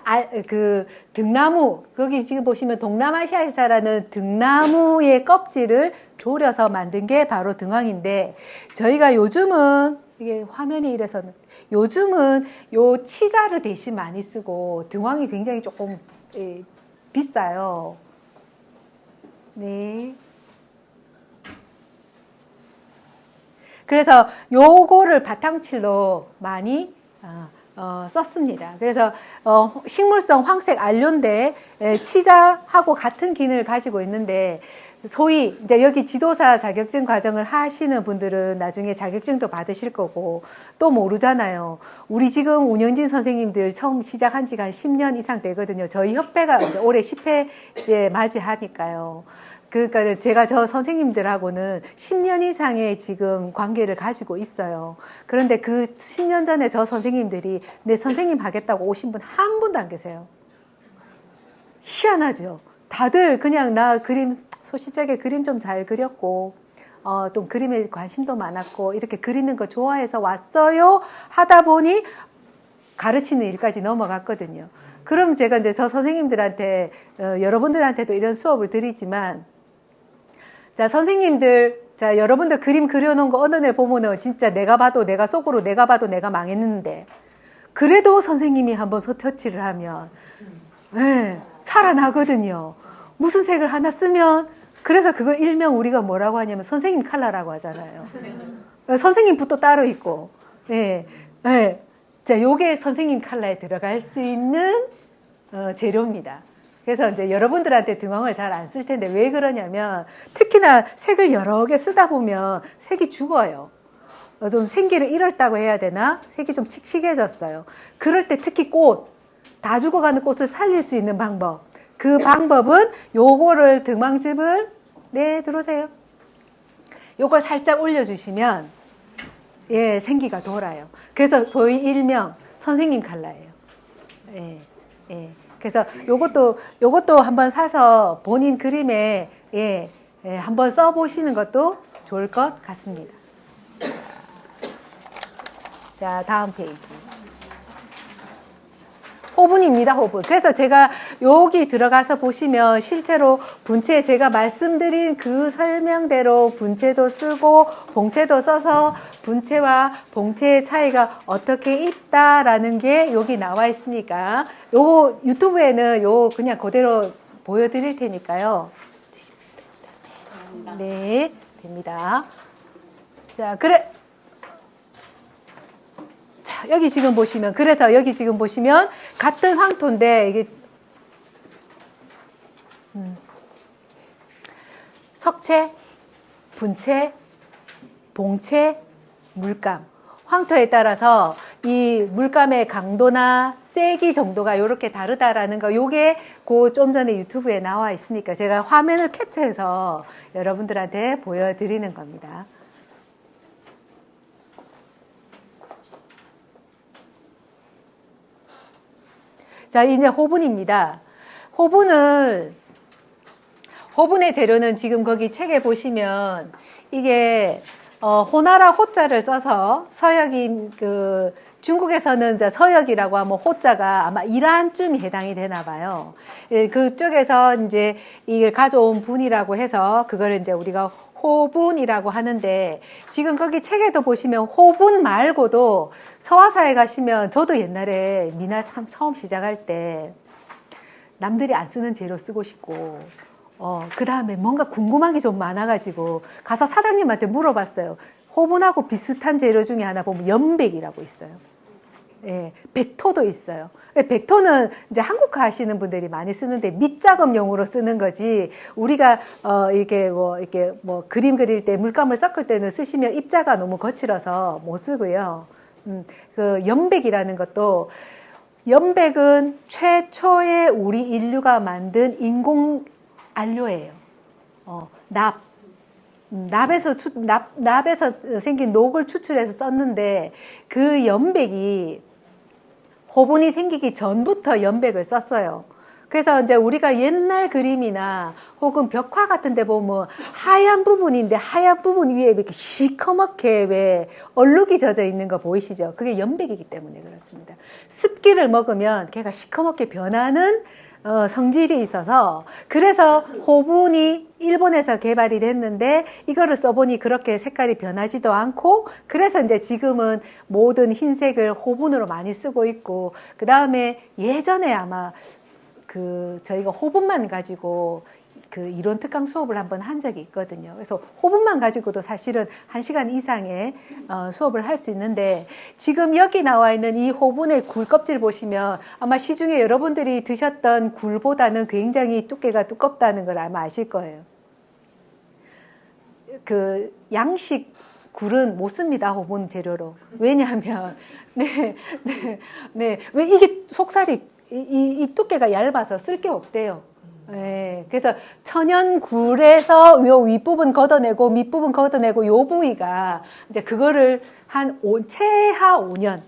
그 등나무, 거기 지금 보시면 동남아시아에서라는 등나무의 껍질을 졸여서 만든 게 바로 등황인데, 저희가 요즘은 이게 화면이 이래서 요즘은 요 치자를 대신 많이 쓰고 등황이 굉장히 조금 비싸요. 네. 그래서 요거를 바탕칠로 많이 썼습니다. 그래서 식물성 황색 안료인데 치자하고 같은 기능을 가지고 있는데, 소위 이제 여기 지도사 자격증 과정을 하시는 분들은 나중에 자격증도 받으실 거고 또 모르잖아요. 우리 지금 운영진 선생님들 처음 시작한 지가 한 10년 이상 되거든요. 저희 협회가 이제 올해 10회 이제 맞이하니까요. 그러니까 제가 저 선생님들하고는 10년 이상의 지금 관계를 가지고 있어요. 그런데 그 10년 전에 저 선생님들이 내 선생님 하겠다고 오신 분 한 분도 안 계세요. 희한하죠. 다들 그냥 나 그림 소시적에 그림 좀 잘 그렸고 또 그림에 관심도 많았고 이렇게 그리는 거 좋아해서 왔어요 하다 보니 가르치는 일까지 넘어갔거든요. 그럼 제가 이제 저 선생님들한테 여러분들한테도 이런 수업을 드리지만, 자, 선생님들, 자, 여러분들 그림 그려놓은 거 어느 날 보면은 진짜 내가 봐도 내가 속으로 내가 봐도 내가 망했는데, 그래도 선생님이 한번 터치를 하면 네, 살아나거든요. 무슨 색을 하나 쓰면, 그래서 그걸 일명 우리가 뭐라고 하냐면 선생님 컬러라고 하잖아요. 선생님 붓도 따로 있고, 예, 예. 자, 요게 선생님 컬러에 들어갈 수 있는 재료입니다. 그래서 이제 여러분들한테 등황을 잘 안 쓸 텐데 왜 그러냐면, 특히나 색을 여러 개 쓰다 보면 색이 죽어요. 좀 생기를 잃었다고 해야 되나? 색이 좀 칙칙해졌어요. 그럴 때 특히 꽃, 다 죽어가는 꽃을 살릴 수 있는 방법. 그 방법은 요거를 등황즙을, 네, 들어오세요. 요걸 살짝 올려주시면 예, 생기가 돌아요. 그래서 소위 일명 선생님 컬러예요. 예, 예. 그래서 요것도 한번 사서 본인 그림에 예, 한번 써보시는 것도 좋을 것 같습니다. 자, 다음 페이지. 호분입니다, 호분. 그래서 제가 여기 들어가서 보시면 실제로 분체, 제가 말씀드린 그 설명대로 분체도 쓰고 봉체도 써서 분체와 봉체의 차이가 어떻게 있다라는 게 여기 나와 있으니까, 요거 유튜브에는 요 그냥 그대로 보여드릴 테니까요. 네, 됩니다. 자, 그래. 여기 지금 보시면, 그래서 여기 지금 보시면 같은 황토인데 이게 석체, 분체, 봉체, 물감, 황토에 따라서 이 물감의 강도나 세기 정도가 이렇게 다르다라는 거, 요게 그 좀 전에 유튜브에 나와 있으니까 제가 화면을 캡처해서 여러분들한테 보여드리는 겁니다. 자, 이제 호분입니다. 호분의 재료는 지금 거기 책에 보시면 이게 호나라 호자를 써서 서역인 그 중국에서는 이제 서역이라고 하면 호자가 아마 이란쯤이 해당이 되나 봐요. 예, 그쪽에서 이제 이걸 가져온 분이라고 해서 그걸 이제 우리가 호분이라고 하는데, 지금 거기 책에도 보시면 호분 말고도 서화사에 가시면, 저도 옛날에 미나 참 처음 시작할 때 남들이 안 쓰는 재료 쓰고 싶고 그 다음에 뭔가 궁금한 게 좀 많아가지고 가서 사장님한테 물어봤어요. 호분하고 비슷한 재료 중에 하나 보면 연백이라고 있어요. 예, 백토도 있어요. 백토는 이제 한국화 하시는 분들이 많이 쓰는데 밑작업용으로 쓰는 거지. 우리가 이렇게 뭐 그림 그릴 때 물감을 섞을 때는 쓰시면 입자가 너무 거칠어서 못 쓰고요. 그 연백이라는 것도, 연백은 최초의 우리 인류가 만든 인공 안료예요. 납에서 생긴 녹을 추출해서 썼는데, 그 연백이 호분이 생기기 전부터 연백을 썼어요. 그래서 이제 우리가 옛날 그림이나 혹은 벽화 같은 데 보면 하얀 부분인데 하얀 부분 위에 이렇게 시커멓게 왜 얼룩이 젖어 있는 거 보이시죠? 그게 연백이기 때문에 그렇습니다. 습기를 먹으면 걔가 시커멓게 변하는 성질이 있어서, 그래서 호분이 일본에서 개발이 됐는데 이거를 써보니 그렇게 색깔이 변하지도 않고, 그래서 이제 지금은 모든 흰색을 호분으로 많이 쓰고 있고, 그 다음에 예전에 아마 저희가 호분만 가지고 그 이론 특강 수업을 한번 한 적이 있거든요. 그래서 호분만 가지고도 사실은 1시간 이상의 수업을 할 수 있는데, 지금 여기 나와 있는 이 호분의 굴 껍질 보시면 아마 시중에 여러분들이 드셨던 굴보다는 굉장히 두께가 두껍다는 걸 아마 아실 거예요. 그 양식 굴은 못 씁니다, 호분 재료로. 왜냐하면 왜 이게 속살이 이 두께가 얇아서 쓸 게 없대요. 네, 그래서 천연 굴에서 요 윗부분 걷어내고 밑부분 걷어내고 요 부위가 이제 그거를 최하 5년,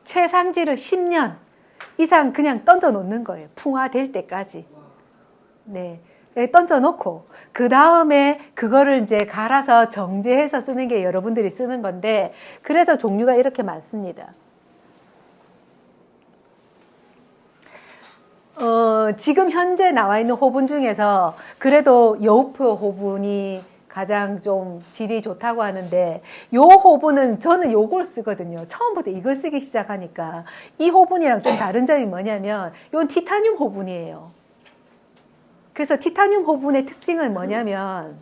최상지를 10년 이상 그냥 던져 놓는 거예요. 풍화될 때까지. 네. 던져 놓고, 그 다음에 그거를 이제 갈아서 정제해서 쓰는 게 여러분들이 쓰는 건데, 그래서 종류가 이렇게 많습니다. 지금 현재 나와 있는 호분 중에서 그래도 여우표 호분이 가장 좀 질이 좋다고 하는데, 요 호분은 저는 요걸 쓰거든요. 처음부터 이걸 쓰기 시작하니까. 이 호분이랑 좀 다른 점이 뭐냐면, 이건 티타늄 호분이에요. 그래서 티타늄 호분의 특징은 뭐냐면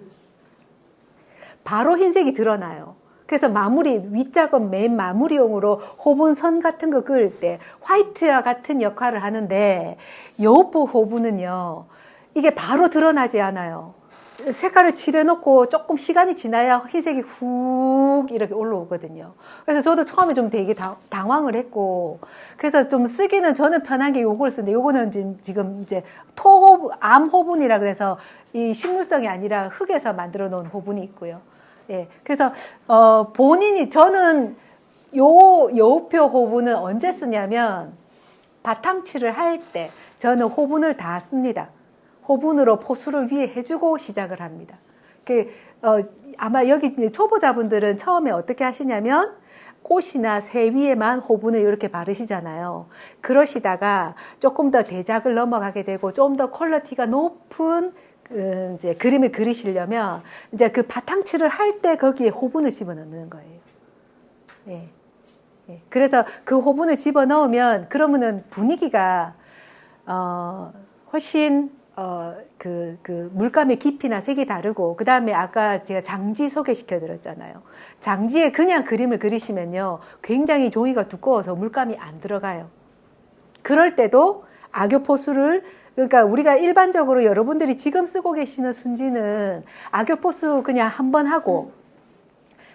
바로 흰색이 드러나요. 그래서 윗작업 맨 마무리용으로 호분선 같은 거 그을 때 화이트와 같은 역할을 하는데, 여우포 호분은요, 이게 바로 드러나지 않아요. 색깔을 칠해놓고 조금 시간이 지나야 흰색이 훅 이렇게 올라오거든요. 그래서 저도 처음에 좀 되게 당황을 했고, 그래서 좀 쓰기는 저는 편한 게 요걸 쓰는데, 요거는 지금 이제 암 호분이라 그래서 이 식물성이 아니라 흙에서 만들어 놓은 호분이 있고요. 예, 그래서 저는 여우표 호분은 언제 쓰냐면 바탕칠을 할 때 저는 호분을 다 씁니다. 호분으로 포수를 위에 해주고 시작을 합니다. 아마 여기 초보자분들은 처음에 어떻게 하시냐면 꽃이나 새 위에만 호분을 이렇게 바르시잖아요. 그러시다가 조금 더 대작을 넘어가게 되고 좀 더 퀄리티가 높은 이제 그림을 그리시려면 이제 그 바탕칠을 할 때 거기에 호분을 집어넣는 거예요. 예. 예. 그래서 그 호분을 집어넣으면 그러면은 분위기가 훨씬 그 물감의 깊이나 색이 다르고, 그 다음에 아까 제가 장지 소개시켜 드렸잖아요. 장지에 그냥 그림을 그리시면요, 굉장히 종이가 두꺼워서 물감이 안 들어가요. 그럴 때도 악교포수를, 그러니까 우리가 일반적으로 여러분들이 지금 쓰고 계시는 순지는 악교포수 그냥 한 번 하고,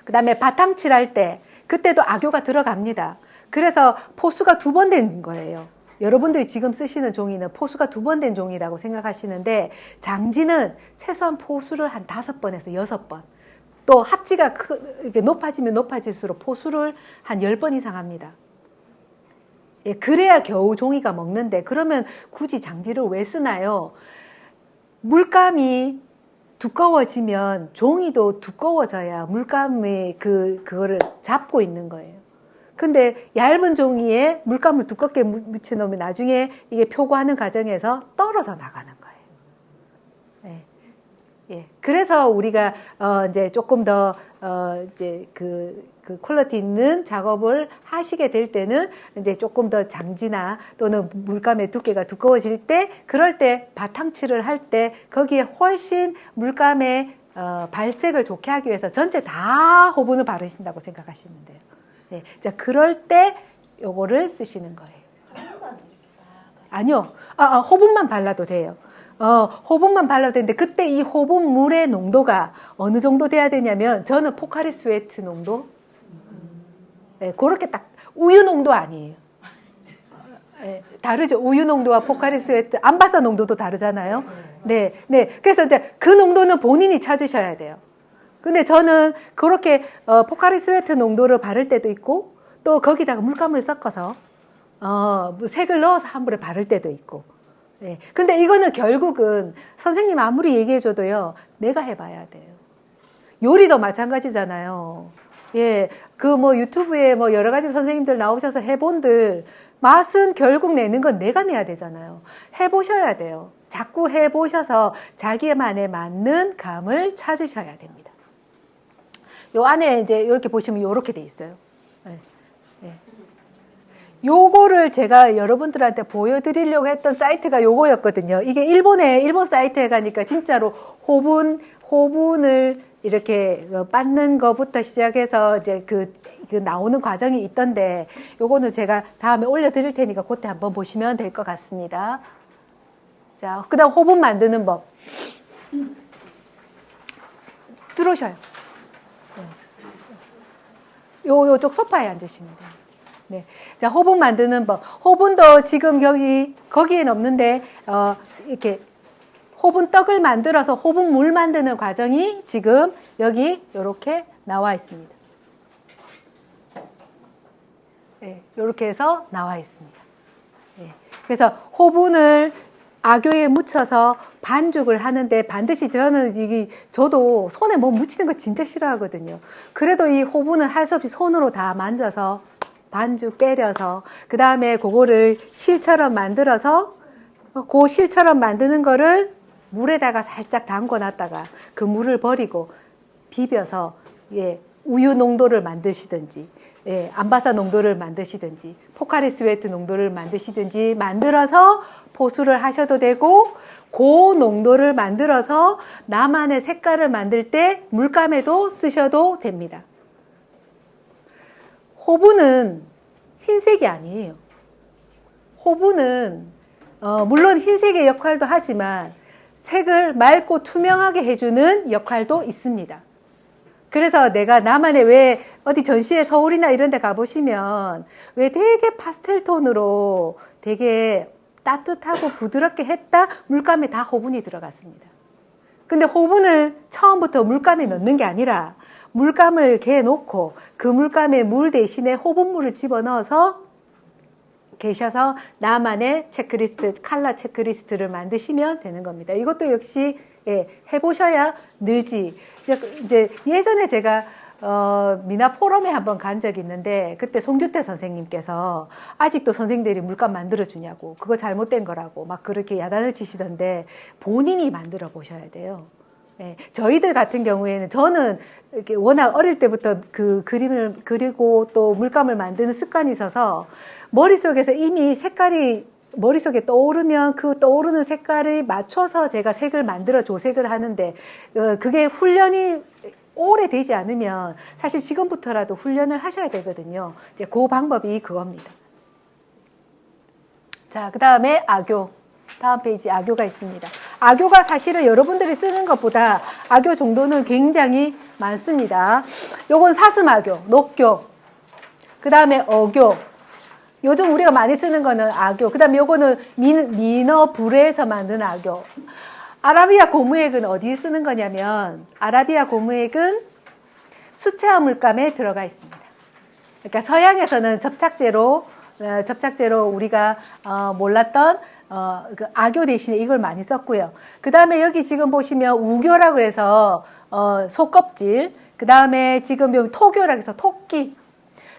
그 다음에 바탕칠할 때 그때도 악교가 들어갑니다. 그래서 포수가 2번 된 거예요. 여러분들이 지금 쓰시는 종이는 포수가 2번 된 종이라고 생각하시는데, 장지는 최소한 포수를 한 5번에서 6번, 또 합지가 이렇게 높아지면 높아질수록 포수를 한 10번 이상 합니다. 예, 그래야 겨우 종이가 먹는데, 그러면 굳이 장지를 왜 쓰나요? 물감이 두꺼워지면 종이도 두꺼워져야 물감이 그거를 잡고 있는 거예요. 근데 얇은 종이에 물감을 두껍게 묻혀놓으면 나중에 이게 표고하는 과정에서 떨어져 나가는 거예요. 예. 예. 그래서 우리가 이제 조금 더 이제 그 퀄리티 있는 작업을 하시게 될 때는 이제 조금 더 장지나 또는 물감의 두께가 두꺼워질 때, 그럴 때 바탕칠을 할 때 거기에 훨씬 물감의 발색을 좋게 하기 위해서 전체 다 호분을 바르신다고 생각하시면 돼요. 네. 자, 그럴 때 요거를 쓰시는 거예요. 아니요. 호분만 발라도 돼요. 호분만 발라도 되는데 그때 이 호분물의 농도가 어느 정도 돼야 되냐면 저는 포카리 스웨트 농도 네, 그렇게 딱 우유 농도 아니에요. 네, 다르죠. 우유 농도와 포카리 스웨트 암바사 농도도 다르잖아요. 네, 네. 그래서 이제 그 농도는 본인이 찾으셔야 돼요. 근데 저는 그렇게 포카리 스웨트 농도를 바를 때도 있고 또 거기다가 물감을 섞어서 색을 넣어서 한 볼에 바를 때도 있고. 네. 근데 이거는 결국은 선생님 아무리 얘기해줘도요, 내가 해봐야 돼요. 요리도 마찬가지잖아요. 예, 그 뭐 유튜브에 뭐 여러 가지 선생님들 나오셔서 해본들 맛은 결국 내는 건 내가 내야 되잖아요. 해보셔야 돼요. 자꾸 해보셔서 자기만에 맞는 감을 찾으셔야 됩니다. 요 안에 이제 이렇게 보시면 요렇게 돼 있어요. 네. 네. 요거를 제가 여러분들한테 보여드리려고 했던 사이트가 요거였거든요. 이게 일본 사이트에 가니까 진짜로 호분을 이렇게 빻는 거부터 시작해서 이제 그 나오는 과정이 있던데 요거는 제가 다음에 올려드릴 테니까 그때 한번 보시면 될 것 같습니다. 자, 그 다음 호분 만드는 법. 들어오셔요. 요쪽 소파에 앉으시면 돼요. 네. 자, 호분 만드는 법. 호분도 지금 거기엔 없는데, 이렇게 호분 떡을 만들어서 호분 물 만드는 과정이 지금 여기 이렇게 나와 있습니다. 네. 이렇게 해서 나와 있습니다. 네. 그래서 호분을 아교에 묻혀서 반죽을 하는데 반드시 저도 손에 뭐 묻히는 거 진짜 싫어하거든요. 그래도 이 호분은 할 수 없이 손으로 다 만져서 반죽 때려서 그 다음에 그거를 실처럼 만들어서 그 실처럼 만드는 거를 물에다가 살짝 담궈 놨다가 그 물을 버리고 비벼서 예, 우유 농도를 만드시든지 예, 암바사 농도를 만드시든지 포카리 스웨트 농도를 만드시든지 만들어서 보수를 하셔도 되고 그 농도를 만들어서 나만의 색깔을 만들 때 물감에도 쓰셔도 됩니다. 호분은 흰색이 아니에요. 호분은 물론 흰색의 역할도 하지만 색을 맑고 투명하게 해주는 역할도 있습니다. 그래서 내가 나만의 왜 어디 전시회 서울이나 이런 데 가보시면 왜 되게 파스텔 톤으로 되게 따뜻하고 부드럽게 했다 물감에 다 호분이 들어갔습니다. 근데 호분을 처음부터 물감에 넣는 게 아니라 물감을 개어 놓고 그 물감에 물 대신에 호분물을 집어넣어서 계셔서 나만의 체크리스트, 컬러 체크리스트를 만드시면 되는 겁니다. 이것도 역시 예, 해보셔야 늘지. 이제 예전에 제가 미나 포럼에 한번 간 적이 있는데 그때 송규태 선생님께서 아직도 선생들이 물감 만들어주냐고 그거 잘못된 거라고 막 그렇게 야단을 치시던데 본인이 만들어 보셔야 돼요. 네, 저희들 같은 경우에는 저는 이렇게 워낙 어릴 때부터 그 그림을 그리고 또 물감을 만드는 습관이 있어서 머릿속에서 이미 색깔이 머릿속에 떠오르면 그 떠오르는 색깔을 맞춰서 제가 색을 만들어 조색을 하는데 그게 훈련이 오래되지 않으면 사실 지금부터라도 훈련을 하셔야 되거든요. 이제 그 방법이 그겁니다. 자, 그 다음에 악교. 다음 페이지 악교가 있습니다. 악교가 사실은 여러분들이 쓰는 것보다 악교 정도는 굉장히 많습니다. 요건 사슴악교, 녹교, 그 다음에 어교. 요즘 우리가 많이 쓰는 거는 악교. 그 다음에 요거는 미너 불에서 만든 악교. 아라비아 고무액은 어디에 쓰는 거냐면 아라비아 고무액은 수채화 물감에 들어가 있습니다. 그러니까 서양에서는 접착제로 우리가 몰랐던 그 악교 대신에 이걸 많이 썼고요. 그 다음에 여기 지금 보시면 우교라고 해서 속껍질, 그 다음에 지금 토교라고 해서 토끼,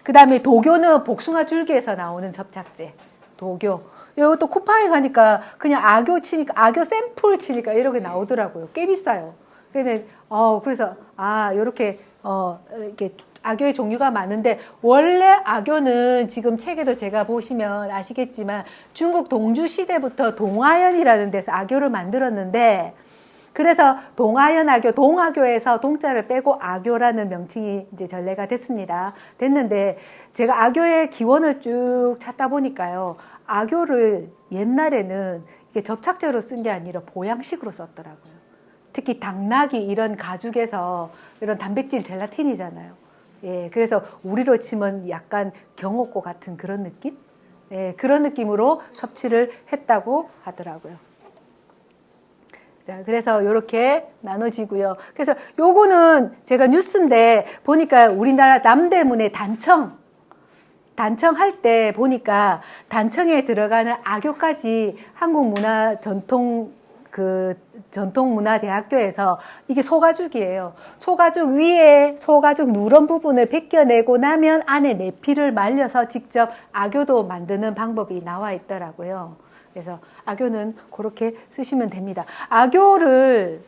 그 다음에 도교는 복숭아 줄기에서 나오는 접착제, 도교. 이것도 쿠팡에 가니까 그냥 악교 치니까 악교 샘플 치니까 이렇게 나오더라고요. 꽤 비싸요. 그래서 이렇게 이렇게 악교의 종류가 많은데 원래 악교는 지금 책에도 제가 보시면 아시겠지만 중국 동주 시대부터 동화연이라는 데서 악교를 만들었는데 그래서 동아연화교, 동아교에서 동자를 빼고 아교라는 명칭이 이제 전래가 됐는데 제가 아교의 기원을 쭉 찾다 보니까요. 아교를 옛날에는 이게 접착제로 쓴 게 아니라 보양식으로 썼더라고요. 특히 당나귀 이런 가죽에서 이런 단백질 젤라틴이잖아요. 예, 그래서 우리로 치면 약간 경옥고 같은 그런 느낌? 예, 그런 느낌으로 섭취를 했다고 하더라고요. 자, 그래서 이렇게 나눠지고요. 그래서 요거는 제가 뉴스인데 보니까 우리나라 남대문의 단청할 때 보니까 단청에 들어가는 아교까지 전통문화대학교에서 이게 소가죽이에요. 소가죽 위에 소가죽 누런 부분을 벗겨내고 나면 안에 내피를 말려서 직접 아교도 만드는 방법이 나와 있더라고요. 그래서 아교는 그렇게 쓰시면 됩니다. 아교를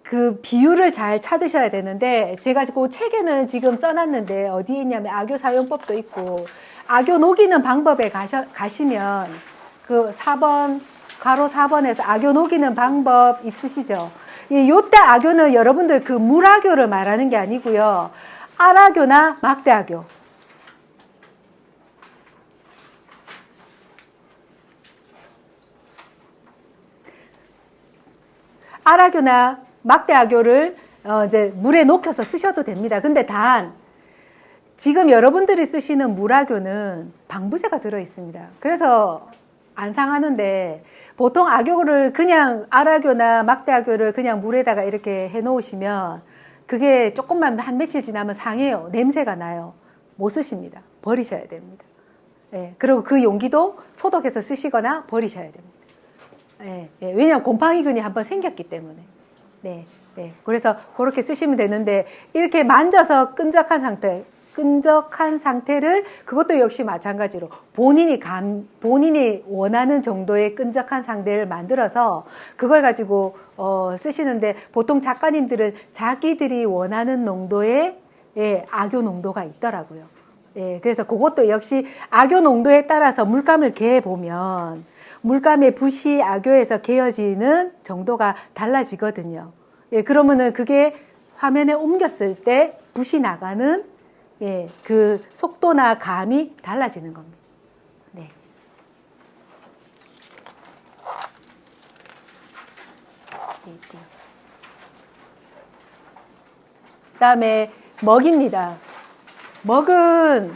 그 비율을 잘 찾으셔야 되는데 제가 그 책에는 지금 써놨는데 어디에 있냐면 아교 사용법도 있고 아교 녹이는 방법에 가시면 그 4번 가로 4번에서 아교 녹이는 방법 있으시죠? 요때 아교는 여러분들 그 물아교를 말하는 게 아니고요. 알아교나 막대아교. 알아교나 막대아교를 이제 물에 녹여서 쓰셔도 됩니다. 근데 단 지금 여러분들이 쓰시는 물아교는 방부제가 들어 있습니다. 그래서 안 상하는데 보통 아교를 그냥 알아교나 막대아교를 그냥 물에다가 이렇게 해 놓으시면 그게 조금만 한 며칠 지나면 상해요. 냄새가 나요. 못 쓰십니다. 버리셔야 됩니다. 예, 그리고 그 용기도 소독해서 쓰시거나 버리셔야 됩니다. 예, 예, 왜냐하면 곰팡이균이 한번 생겼기 때문에. 네, 네. 그래서 그렇게 쓰시면 되는데 이렇게 만져서 끈적한 상태를 그것도 역시 마찬가지로 본인이 원하는 정도의 끈적한 상태를 만들어서 그걸 가지고 쓰시는데 보통 작가님들은 자기들이 원하는 농도의 아교 농도가 있더라고요. 예, 그래서 그것도 역시 아교 농도에 따라서 물감을 개해 보면 물감의 붓이 아교에서 개어지는 정도가 달라지거든요. 예, 그러면은 그게 화면에 옮겼을 때 붓이 나가는 예, 그 속도나 감이 달라지는 겁니다. 네. 그다음에 먹입니다. 먹은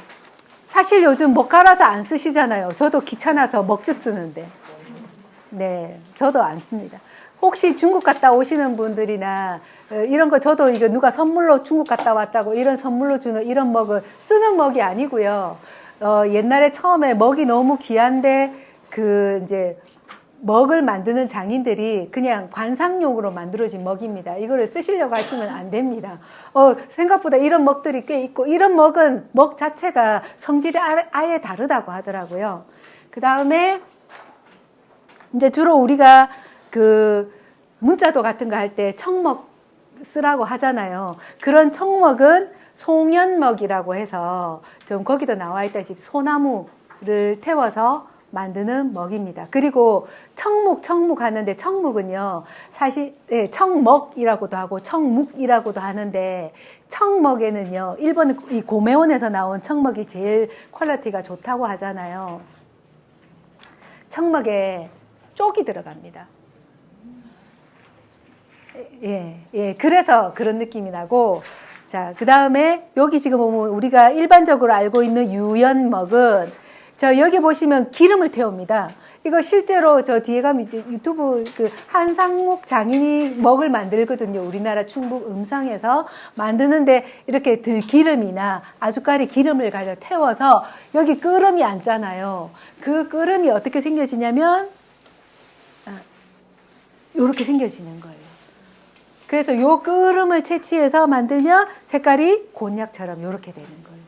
사실 요즘 먹 갈아서 안 쓰시잖아요. 저도 귀찮아서 먹즙 쓰는데. 네, 저도 안 씁니다. 혹시 중국 갔다 오시는 분들이나 이런 거 저도 이거 누가 선물로 중국 갔다 왔다고 이런 선물로 주는 이런 먹을 쓰는 먹이 아니고요. 옛날에 처음에 먹이 너무 귀한데 그 이제 먹을 만드는 장인들이 그냥 관상용으로 만들어진 먹입니다. 이거를 쓰시려고 하시면 안 됩니다. 생각보다 이런 먹들이 꽤 있고 이런 먹은 먹 자체가 성질이 아예 다르다고 하더라고요. 그 다음에 이제 주로 우리가 그 문자도 같은 거 할 때 청먹 쓰라고 하잖아요. 그런 청먹은 송연먹이라고 해서 좀 거기도 나와 있다시피 소나무를 태워서 만드는 먹입니다. 그리고 청묵 하는데 청묵은요 사실 청먹이라고도 하고 청묵이라고도 하는데 청먹에는요 일본 이 고메온에서 나온 청먹이 제일 퀄리티가 좋다고 하잖아요. 청먹에 쪽이 들어갑니다. 예, 그래서 그런 느낌이 나고, 자, 그 다음에 여기 지금 보면 우리가 일반적으로 알고 있는 유연먹은 여기 보시면 기름을 태웁니다. 이거 실제로 저 뒤에 가면 유튜브 그 한상목 장인이 먹을 만들거든요. 우리나라 충북 음성에서 만드는데 이렇게 들기름이나 아주까리 기름을 가져 태워서 여기 끓음이 앉잖아요. 그 끓음이 어떻게 생겨지냐면 이렇게 생겨지는 거예요. 그래서 요 끓음을 채취해서 만들면 색깔이 곤약처럼 이렇게 되는 거예요.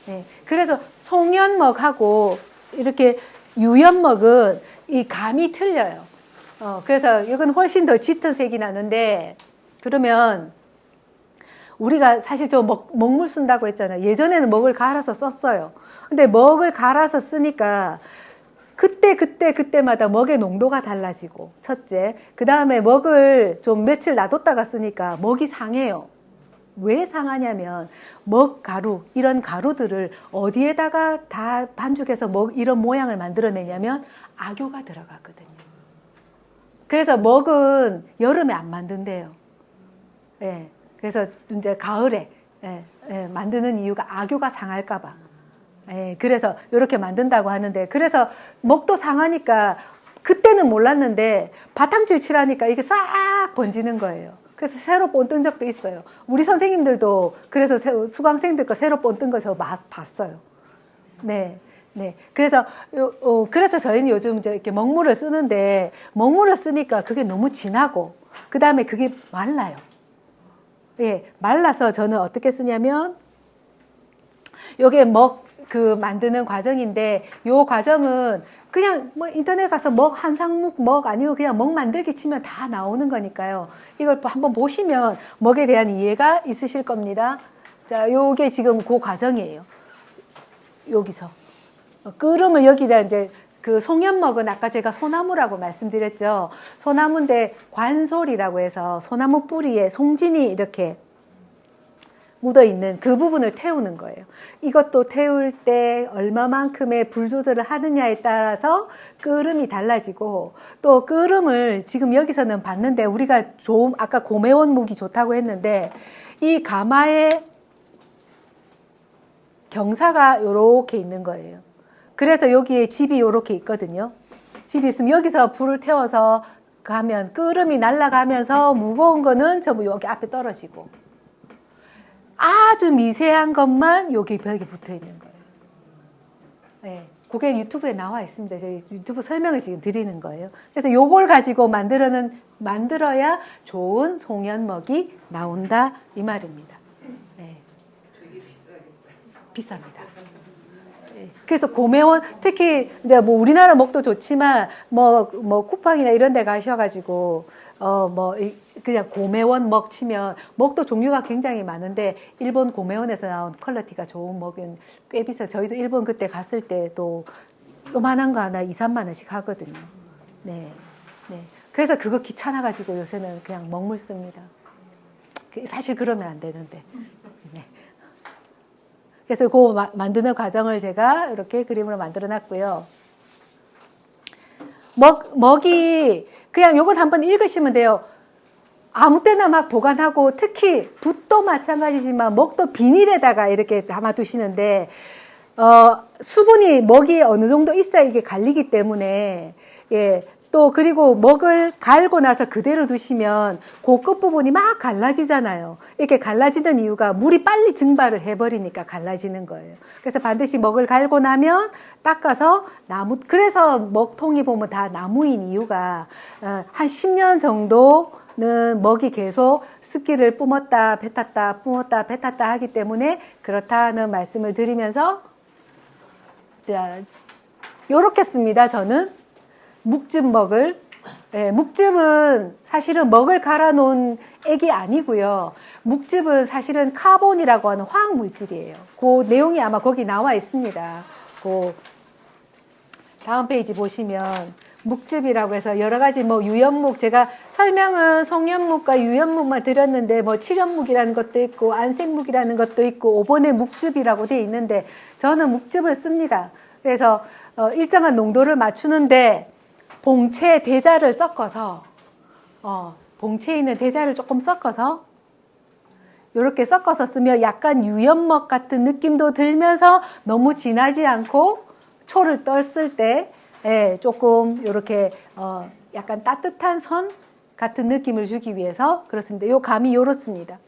네, 그래서 송연먹하고 이렇게 유연먹은 이 감이 틀려요. 그래서 이건 훨씬 더 짙은 색이 나는데 그러면 우리가 사실 저 먹물 쓴다고 했잖아요. 예전에는 먹을 갈아서 썼어요. 근데 먹을 갈아서 쓰니까 그때마다 먹의 농도가 달라지고, 첫째. 그 다음에 먹을 좀 며칠 놔뒀다가 쓰니까 먹이 상해요. 왜 상하냐면 먹 가루, 이런 가루들을 어디에다가 다 반죽해서 이런 모양을 만들어내냐면 악효가 들어가거든요. 그래서 먹은 여름에 안 만든대요. 예. 그래서 이제 가을에 만드는 이유가 악효가 상할까봐. 예. 그래서 이렇게 만든다고 하는데, 그래서 먹도 상하니까 그때는 몰랐는데 바탕질 칠하니까 이게 싹 번지는 거예요. 그래서 새로 본뜬 적도 있어요. 우리 선생님들도 그래서 수강생들 거 새로 본뜬 거 저 봤어요. 네. 네. 그래서 저희는 요즘 이렇게 먹물을 쓰는데, 먹물을 쓰니까 그게 너무 진하고, 그 다음에 그게 말라요. 예. 말라서 저는 어떻게 쓰냐면, 요게 만드는 과정인데, 요 과정은 그냥 뭐 인터넷 가서 한 상목 아니면 그냥 먹 만들기 치면 다 나오는 거니까요. 이걸 한번 보시면 먹에 대한 이해가 있으실 겁니다. 자, 요게 지금 그 과정이에요. 여기서. 끓음을 여기다 이제 그 송연먹은 아까 제가 소나무라고 말씀드렸죠. 소나무인데 관솔이라고 해서 소나무 뿌리에 송진이 이렇게 묻어있는 그 부분을 태우는 거예요. 이것도 태울 때 얼마만큼의 불 조절을 하느냐에 따라서 끓음이 달라지고, 또 끓음을 지금 여기서는 봤는데, 우리가 아까 고매원 묵이 좋다고 했는데, 이 가마의 경사가 이렇게 있는 거예요. 그래서 여기에 집이 이렇게 있거든요. 집이 있으면 여기서 불을 태워서 가면 끓음이 날아가면서 무거운 거는 전부 여기 앞에 떨어지고, 아주 미세한 것만 여기 벽에 붙어 있는 거예요. 네, 그게 유튜브에 나와 있습니다. 저희 유튜브 설명을 지금 드리는 거예요. 그래서 요걸 가지고 만들어야 좋은 송연먹이 나온다, 이 말입니다. 네. 되게 비싸겠다. 비쌉니다. 네. 그래서 고매원, 특히 이제 뭐 우리나라 먹도 좋지만 뭐 쿠팡이나 이런 데 가셔가지고 그냥 고매원 먹 치면, 먹도 종류가 굉장히 많은데 일본 고매원에서 나온 퀄리티가 좋은 먹은 꽤 비싸요. 저희도 일본 그때 갔을 때도 요만한 거 하나 2, 3만 원씩 하거든요. 네. 네. 그래서 그거 귀찮아가지고 요새는 그냥 먹물 씁니다. 사실 그러면 안 되는데. 네. 그래서 그 만드는 과정을 제가 이렇게 그림으로 만들어 놨고요. 먹이 그냥 요건 한번 읽으시면 돼요. 아무 때나 막 보관하고, 특히 붓도 마찬가지지만 먹도 비닐에다가 이렇게 담아 두시는데, 수분이 먹이 어느 정도 있어야 이게 갈리기 때문에, 예. 또 그리고 먹을 갈고 나서 그대로 두시면 그 끝부분이 막 갈라지잖아요. 이렇게 갈라지는 이유가 물이 빨리 증발을 해버리니까 갈라지는 거예요. 그래서 반드시 먹을 갈고 나면 닦아서 그래서 먹통이 보면 다 나무인 이유가 한 10년 정도는 먹이 계속 습기를 뿜었다 뱉었다 뿜었다 뱉었다 하기 때문에 그렇다는 말씀을 드리면서, 요렇게 씁니다. 저는 묵즙 먹을. 네, 묵즙은 사실은 먹을 갈아 놓은 액이 아니고요. 묵즙은 사실은 카본이라고 하는 화학 물질이에요. 그 내용이 아마 거기 나와 있습니다. 그 다음 페이지 보시면 묵즙이라고 해서 여러 가지 유연묵, 제가 설명은 송연묵과 유연묵만 드렸는데 칠연묵이라는 것도 있고 안색묵이라는 것도 있고 5번에 묵즙이라고 되어 있는데, 저는 묵즙을 씁니다. 그래서 일정한 농도를 맞추는데 봉채 대자를 섞어서, 봉채에 있는 대자를 조금 섞어서 이렇게 섞어서 쓰면 약간 유연먹 같은 느낌도 들면서 너무 진하지 않고 초를 떴을 때 조금 이렇게 약간 따뜻한 선 같은 느낌을 주기 위해서 그렇습니다. 이 감이 이렇습니다.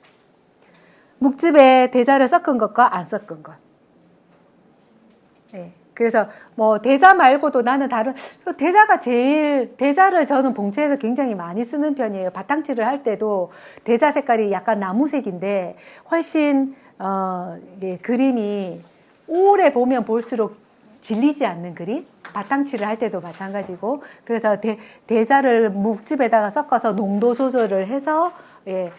묵즙에 대자를 섞은 것과 안 섞은 것. 네. 그래서 대자 말고도 나는 대자를 저는 봉채에서 굉장히 많이 쓰는 편이에요. 바탕칠을 할 때도 대자 색깔이 약간 나무색인데 훨씬 이게 그림이 오래 보면 볼수록 질리지 않는 그림, 바탕칠을 할 때도 마찬가지고, 그래서 대자를 묵즙에다가 섞어서 농도 조절을 해서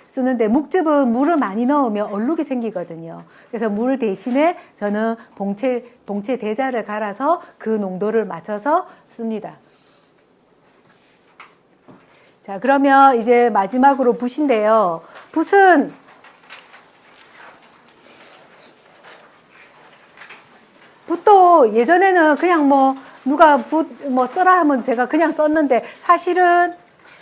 쓰는데, 묵즙은 물을 많이 넣으면 얼룩이 생기거든요. 그래서 물 대신에 저는 봉채 대자를 갈아서 그 농도를 맞춰서 씁니다. 자, 그러면 이제 마지막으로 붓인데요. 붓은 붓도 예전에는 그냥 뭐 누가 붓 뭐 써라 하면 제가 그냥 썼는데 사실은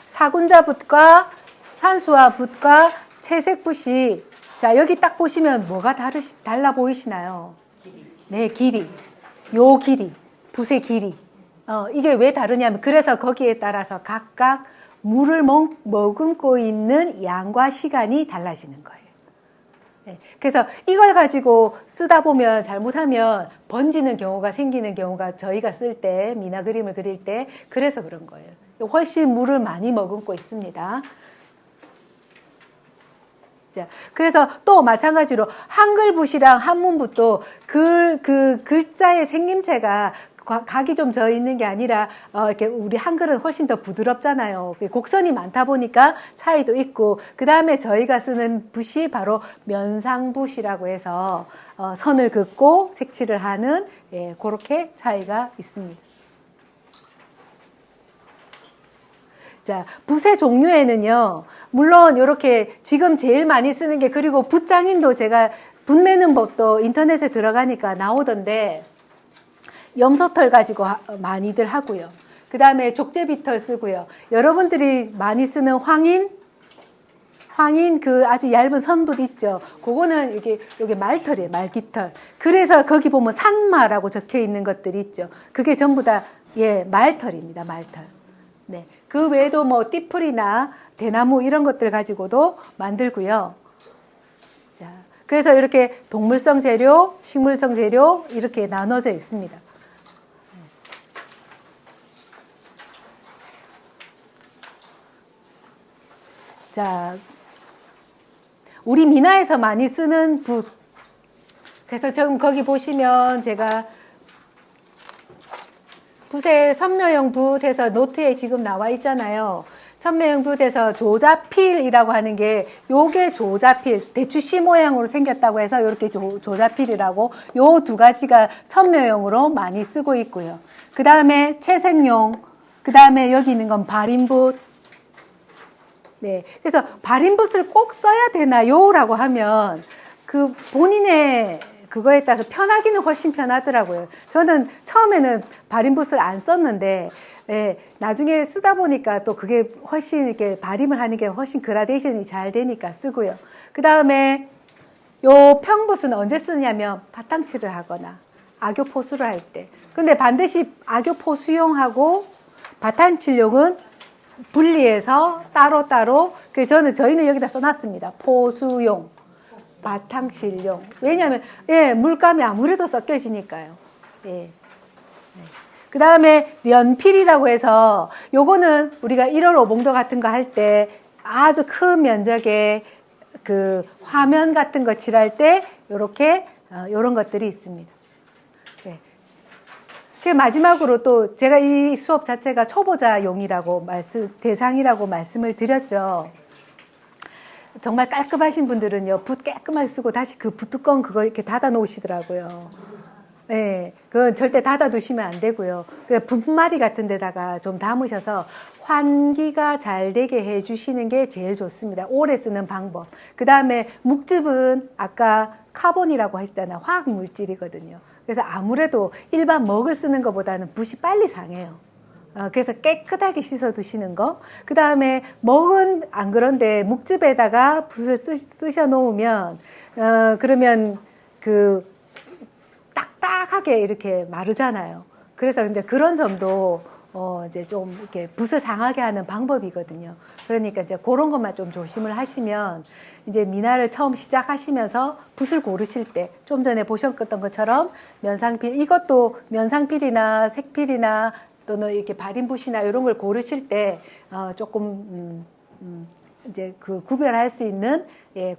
사군자 붓과 산수화 붓과 채색 붓이 자, 여기 딱 보시면 뭐가 달라 보이시나요? 네, 길이. 요 길이. 붓의 길이. 이게 왜 다르냐면 그래서 거기에 따라서 각각 물을 머금고 있는 양과 시간이 달라지는 거예요. 네, 그래서 이걸 가지고 쓰다 보면 잘못하면 번지는 경우가 생기는 경우가 저희가 쓸 때 미나 그림을 그릴 때 그래서 그런 거예요. 훨씬 물을 많이 머금고 있습니다. 자, 그래서 또 마찬가지로 한글 붓이랑 한문 붓도 그 글자의 생김새가 각이 좀 져 있는 게 아니라 이렇게 우리 한글은 훨씬 더 부드럽잖아요. 곡선이 많다 보니까 차이도 있고 그 다음에 저희가 쓰는 붓이 바로 면상붓이라고 해서 선을 긋고 색칠을 하는 그렇게 차이가 있습니다. 자, 붓의 종류에는요, 물론 이렇게 지금 제일 많이 쓰는 게 그리고 붓장인도 제가 붓 매는 법도 인터넷에 들어가니까 나오던데 염소털 가지고 많이들 하고요. 그 다음에 족제비털 쓰고요. 여러분들이 많이 쓰는 황인 그 아주 얇은 선붓 있죠. 그거는 이게 말털이에요. 말깃털. 그래서 거기 보면 산마라고 적혀 있는 것들이 있죠. 그게 전부 다 말털입니다. 말털. 네. 그 외에도 뭐 띠풀이나 대나무 이런 것들 가지고도 만들고요. 자, 그래서 이렇게 동물성 재료, 식물성 재료 이렇게 나눠져 있습니다. 자, 우리 미나에서 많이 쓰는 붓. 그래서 지금 거기 보시면 제가 붓의 선묘용 붓에서 노트에 지금 나와 있잖아요. 선묘용 붓에서 조자필이라고 하는 게 요게 조자필, 대추 씨 모양으로 생겼다고 해서 이렇게 조자필이라고 요 두 가지가 선묘용으로 많이 쓰고 있고요. 그 다음에 채색용, 그 다음에 여기 있는 건 발인붓. 네, 그래서 발인붓을 꼭 써야 되나요? 라고 하면 그 본인의 그거에 따라서 편하기는 훨씬 편하더라고요. 저는 처음에는 발인붓을 안 썼는데 나중에 쓰다 보니까 또 그게 훨씬 이렇게 발임을 하는 게 훨씬 그라데이션이 잘 되니까 쓰고요. 그 다음에 요 평붓은 언제 쓰냐면 바탕칠을 하거나 악교포수를 할 때. 근데 반드시 악교포수용하고 바탕칠용은 분리해서 따로따로 저희는 여기다 써놨습니다. 포수용, 바탕칠용. 왜냐하면 물감이 아무래도 섞여지니까요. 그 다음에 연필이라고 해서 요거는 우리가 1월 오봉도 같은 거 할 때 아주 큰 면적의 그 화면 같은 거 칠할 때 요렇게 요런 것들이 있습니다. 그 마지막으로 또 제가 이 수업 자체가 초보자용이라고 대상이라고 말씀을 드렸죠. 정말 깔끔하신 분들은요, 붓 깨끗하게 쓰고 다시 그 붓뚜껑 그걸 이렇게 닫아 놓으시더라고요. 네, 그건 절대 닫아 두시면 안 되고요. 그 붓마리 같은 데다가 좀 담으셔서 환기가 잘 되게 해 주시는 게 제일 좋습니다. 오래 쓰는 방법. 그 다음에 묵즙은 아까 카본이라고 했잖아요. 화학 물질이거든요. 그래서 아무래도 일반 먹을 쓰는 것보다는 붓이 빨리 상해요. 그래서 깨끗하게 씻어 두시는 거. 그 다음에 먹은 안 그런데 묵즙에다가 붓을 쓰셔 놓으면 그러면 그 딱딱하게 이렇게 마르잖아요. 그래서 이제 그런 점도 이제 좀 이렇게 붓을 상하게 하는 방법이거든요. 그러니까 이제 그런 것만 좀 조심을 하시면 이제 미나를 처음 시작하시면서 붓을 고르실 때 좀 전에 보셨던 것처럼 면상필, 이것도 면상필이나 색필이나 또는 이렇게 발인붓이나 이런 걸 고르실 때 조금 이제 그 구별할 수 있는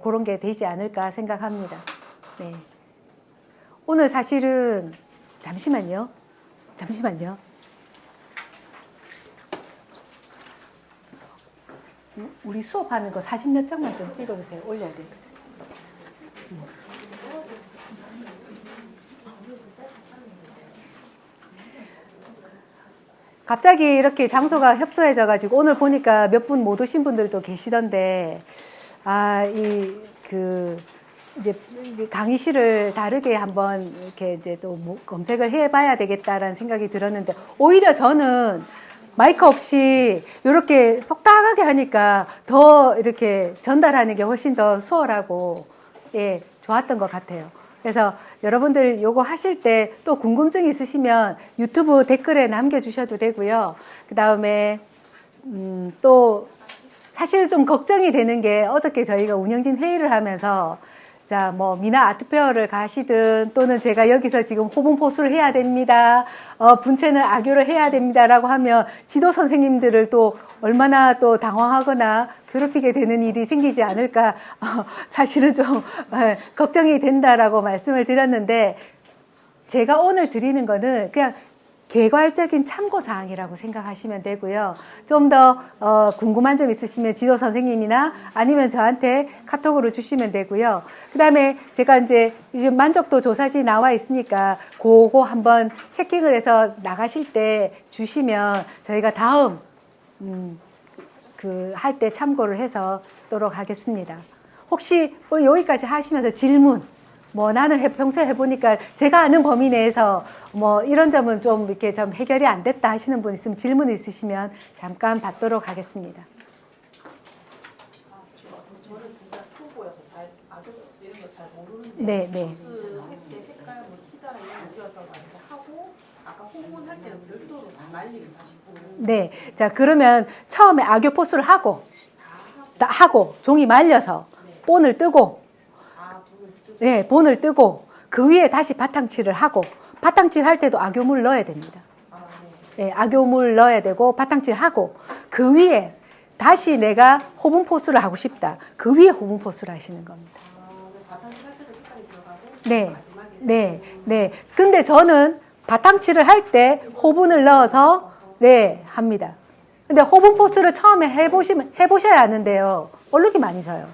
그런 게 되지 않을까 생각합니다. 네. 오늘 사실은 잠시만요. 우리 수업하는 거 사진 몇 장만 좀 찍어주세요. 올려야 되거든. 갑자기 이렇게 장소가 협소해져가지고 오늘 보니까 몇 분 못 오신 분들도 계시던데, 이제 강의실을 다르게 한번 이렇게 이제 또 검색을 해봐야 되겠다라는 생각이 들었는데, 오히려 저는 마이크 없이 이렇게 쏙닥하게 하니까 더 이렇게 전달하는 게 훨씬 더 수월하고, 예, 좋았던 것 같아요. 그래서 여러분들 요거 하실 때 또 궁금증 있으시면 유튜브 댓글에 남겨주셔도 되고요. 그 다음에, 또 사실 좀 걱정이 되는 게 어저께 저희가 운영진 회의를 하면서 자, 뭐, 미나 아트페어를 가시든 또는 제가 여기서 지금 호분포수를 해야 됩니다. 분체는 악교를 해야 됩니다라고 하면 지도 선생님들을 또 얼마나 또 당황하거나 괴롭히게 되는 일이 생기지 않을까, 사실은 좀 걱정이 된다라고 말씀을 드렸는데, 제가 오늘 드리는 거는 그냥 개괄적인 참고사항이라고 생각하시면 되고요. 좀 더 궁금한 점 있으시면 지도 선생님이나 아니면 저한테 카톡으로 주시면 되고요. 그 다음에 제가 이제 만족도 조사지 나와 있으니까 그거 한번 체킹을 해서 나가실 때 주시면 저희가 다음 할 때 참고를 해서 쓰도록 하겠습니다. 혹시 여기까지 하시면서 질문, 뭐 나는 평소에 해보니까 제가 아는 범위 내에서 뭐 이런 점은 좀 이렇게 좀 해결이 안 됐다 하시는 분 있으면 질문 있으시면 잠깐 받도록 하겠습니다. 저는 진짜 초보여서 잘 아저씨 이런 거 잘 모르는데 네, 네. 무슨 햇대 색깔 뭐 치자나 이런 거 지어서 이렇게 하고 아까 홍문할 때는 별도로 다 말리고 다시 보고 네. 자, 그러면 처음에 악교 포스를 하고 종이 말려서 본을 뜨고 네, 본을 뜨고 그 위에 다시 바탕칠을 하고 바탕칠 할 때도 악교물 넣어야 됩니다. 네, 악교물 넣어야 되고 바탕칠 하고 그 위에 다시 내가 호분 포스를 하고 싶다. 그 위에 호분 포스를 하시는 겁니다. 바탕칠 할 때도 색깔이 들어가고 네, 마지막에 네, 네. 근데 저는 바탕칠을 할 때 호분을 넣어서 네, 합니다. 근데 호분 포스를 처음에 해보셔야 하는데요. 얼룩이 많이 져요.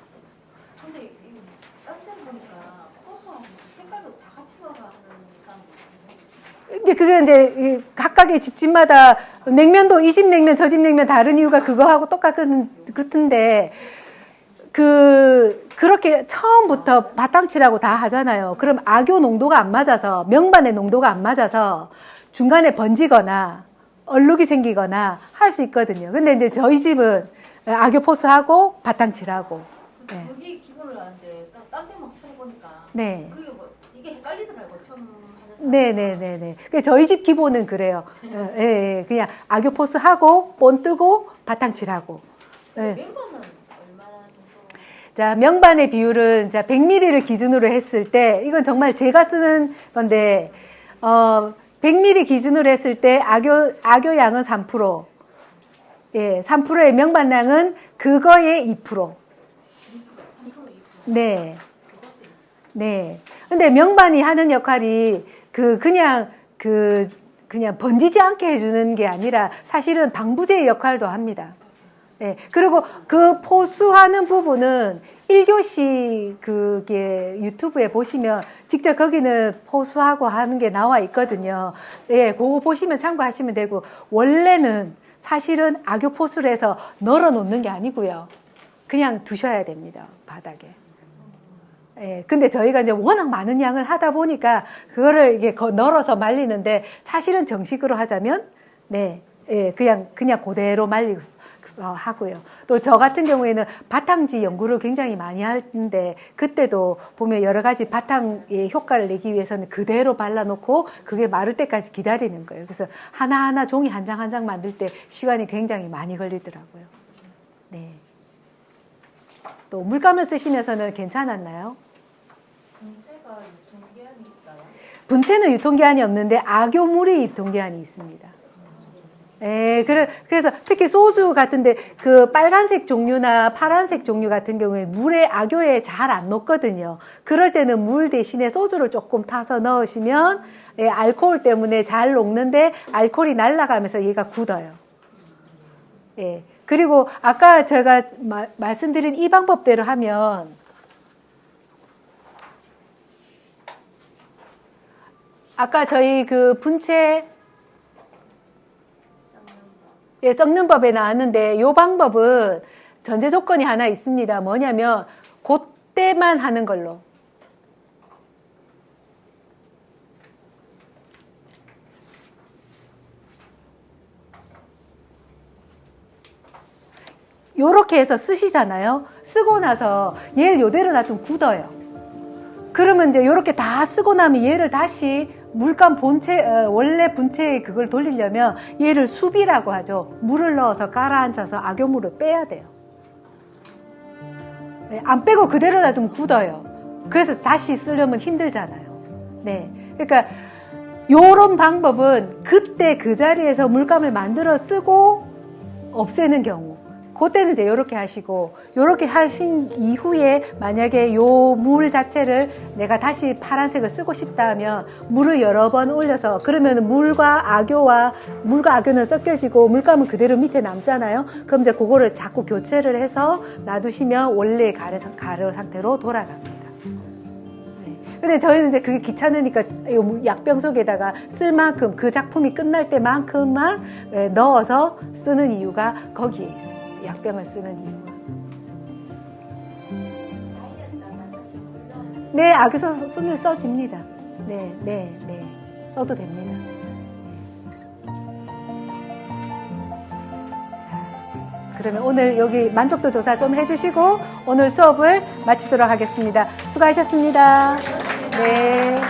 근데 이거 딴 데는 보니까 포스하고 색깔도 다 같이 넣어서 하는 사람도 이제 그게 이제 각각의 집집마다 냉면도 이 집 냉면 저 집 냉면 다른 이유가 그거하고 똑같은데 그렇게 처음부터 바탕칠하고 다 하잖아요. 그럼 악교 농도가 안 맞아서 명반의 농도가 안 맞아서 중간에 번지거나 얼룩이 생기거나 할 수 있거든요. 근데 이제 저희 집은 악교 포수하고 바탕칠하고 네. 그게 기본을 아는데 딴 데 막 찾아보니까 네. 그리고 뭐 이게 헷갈리더라고 처음 하는 사람. 네네네네. 저희 집 기본은 그래요. 예, 예, 그냥 악교 포수하고 본 뜨고 바탕칠하고. 예. 멤버는 얼마나 정도? 자, 명반의 비율은 자 100ml를 기준으로 했을 때 이건 정말 제가 쓰는 건데 100ml 기준으로 했을 때 악교 양은 3%. 예, 3%의 명반량은 그거의 2%. 네. 네. 근데 명반이 하는 역할이 그냥 번지지 않게 해주는 게 아니라 사실은 방부제의 역할도 합니다. 네. 그리고 그 포수하는 부분은 1교시 그게 유튜브에 보시면 직접 거기는 포수하고 하는 게 나와 있거든요. 예, 그거 보시면 참고하시면 되고, 원래는 사실은 악교 포수를 해서 널어 놓는 게 아니고요. 그냥 두셔야 됩니다. 바닥에. 예, 근데 저희가 이제 워낙 많은 양을 하다 보니까 그거를 이게 널어서 말리는데 사실은 정식으로 하자면 네, 예, 그냥 그대로 말리고 하고요. 또 저 같은 경우에는 바탕지 연구를 굉장히 많이 하는데 그때도 보면 여러 가지 바탕의 효과를 내기 위해서는 그대로 발라놓고 그게 마를 때까지 기다리는 거예요. 그래서 하나하나 종이 한 장 한 장 만들 때 시간이 굉장히 많이 걸리더라고요. 네. 또 물감을 쓰시면서는 괜찮았나요? 분체가 유통기한이 있어요? 분체는 유통기한이 없는데 악교물이 유통기한이 있습니다. 예, 그래서 특히 소주 같은데 그 빨간색 종류나 파란색 종류 같은 경우에 물에 악교에 잘 안 녹거든요. 그럴 때는 물 대신에 소주를 조금 타서 넣으시면 예, 알코올 때문에 잘 녹는데 알코올이 날아가면서 얘가 굳어요. 예. 그리고 아까 제가 말씀드린 이 방법대로 하면 아까 저희 그 분체 예, 썩는 법에 나왔는데 이 방법은 전제 조건이 하나 있습니다. 뭐냐면 그때만 하는 걸로. 요렇게 해서 쓰시잖아요. 쓰고 나서 얘를 요대로 놔두면 굳어요. 그러면 이제 요렇게 다 쓰고 나면 얘를 다시 물감 본체, 원래 분체에 그걸 돌리려면 얘를 수비라고 하죠. 물을 넣어서 가라앉혀서 악효물을 빼야 돼요. 네, 안 빼고 그대로 놔두면 굳어요. 그래서 다시 쓰려면 힘들잖아요. 네. 그러니까 요런 방법은 그때 그 자리에서 물감을 만들어 쓰고 없애는 경우. 그때는 이제 요렇게 하시고, 요렇게 하신 이후에 만약에 요 물 자체를 내가 다시 파란색을 쓰고 싶다 하면 물을 여러 번 올려서, 그러면 물과 악효는 섞여지고 물감은 그대로 밑에 남잖아요. 그럼 이제 그거를 자꾸 교체를 해서 놔두시면 원래 가루 상태로 돌아갑니다. 근데 저희는 이제 그게 귀찮으니까 이 약병 속에다가 쓸 만큼 그 작품이 끝날 때만큼만 넣어서 쓰는 이유가 거기에 있습니다. 약병을 쓰는 이유가. 네, 악에서 쓰면 써집니다. 네. 써도 됩니다. 자, 그러면 오늘 여기 만족도 조사 좀 해주시고 오늘 수업을 마치도록 하겠습니다. 수고하셨습니다. 네.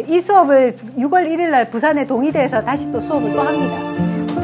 이 수업을 6월 1일 날 부산의 동의대에서 다시 또 수업을 또 합니다.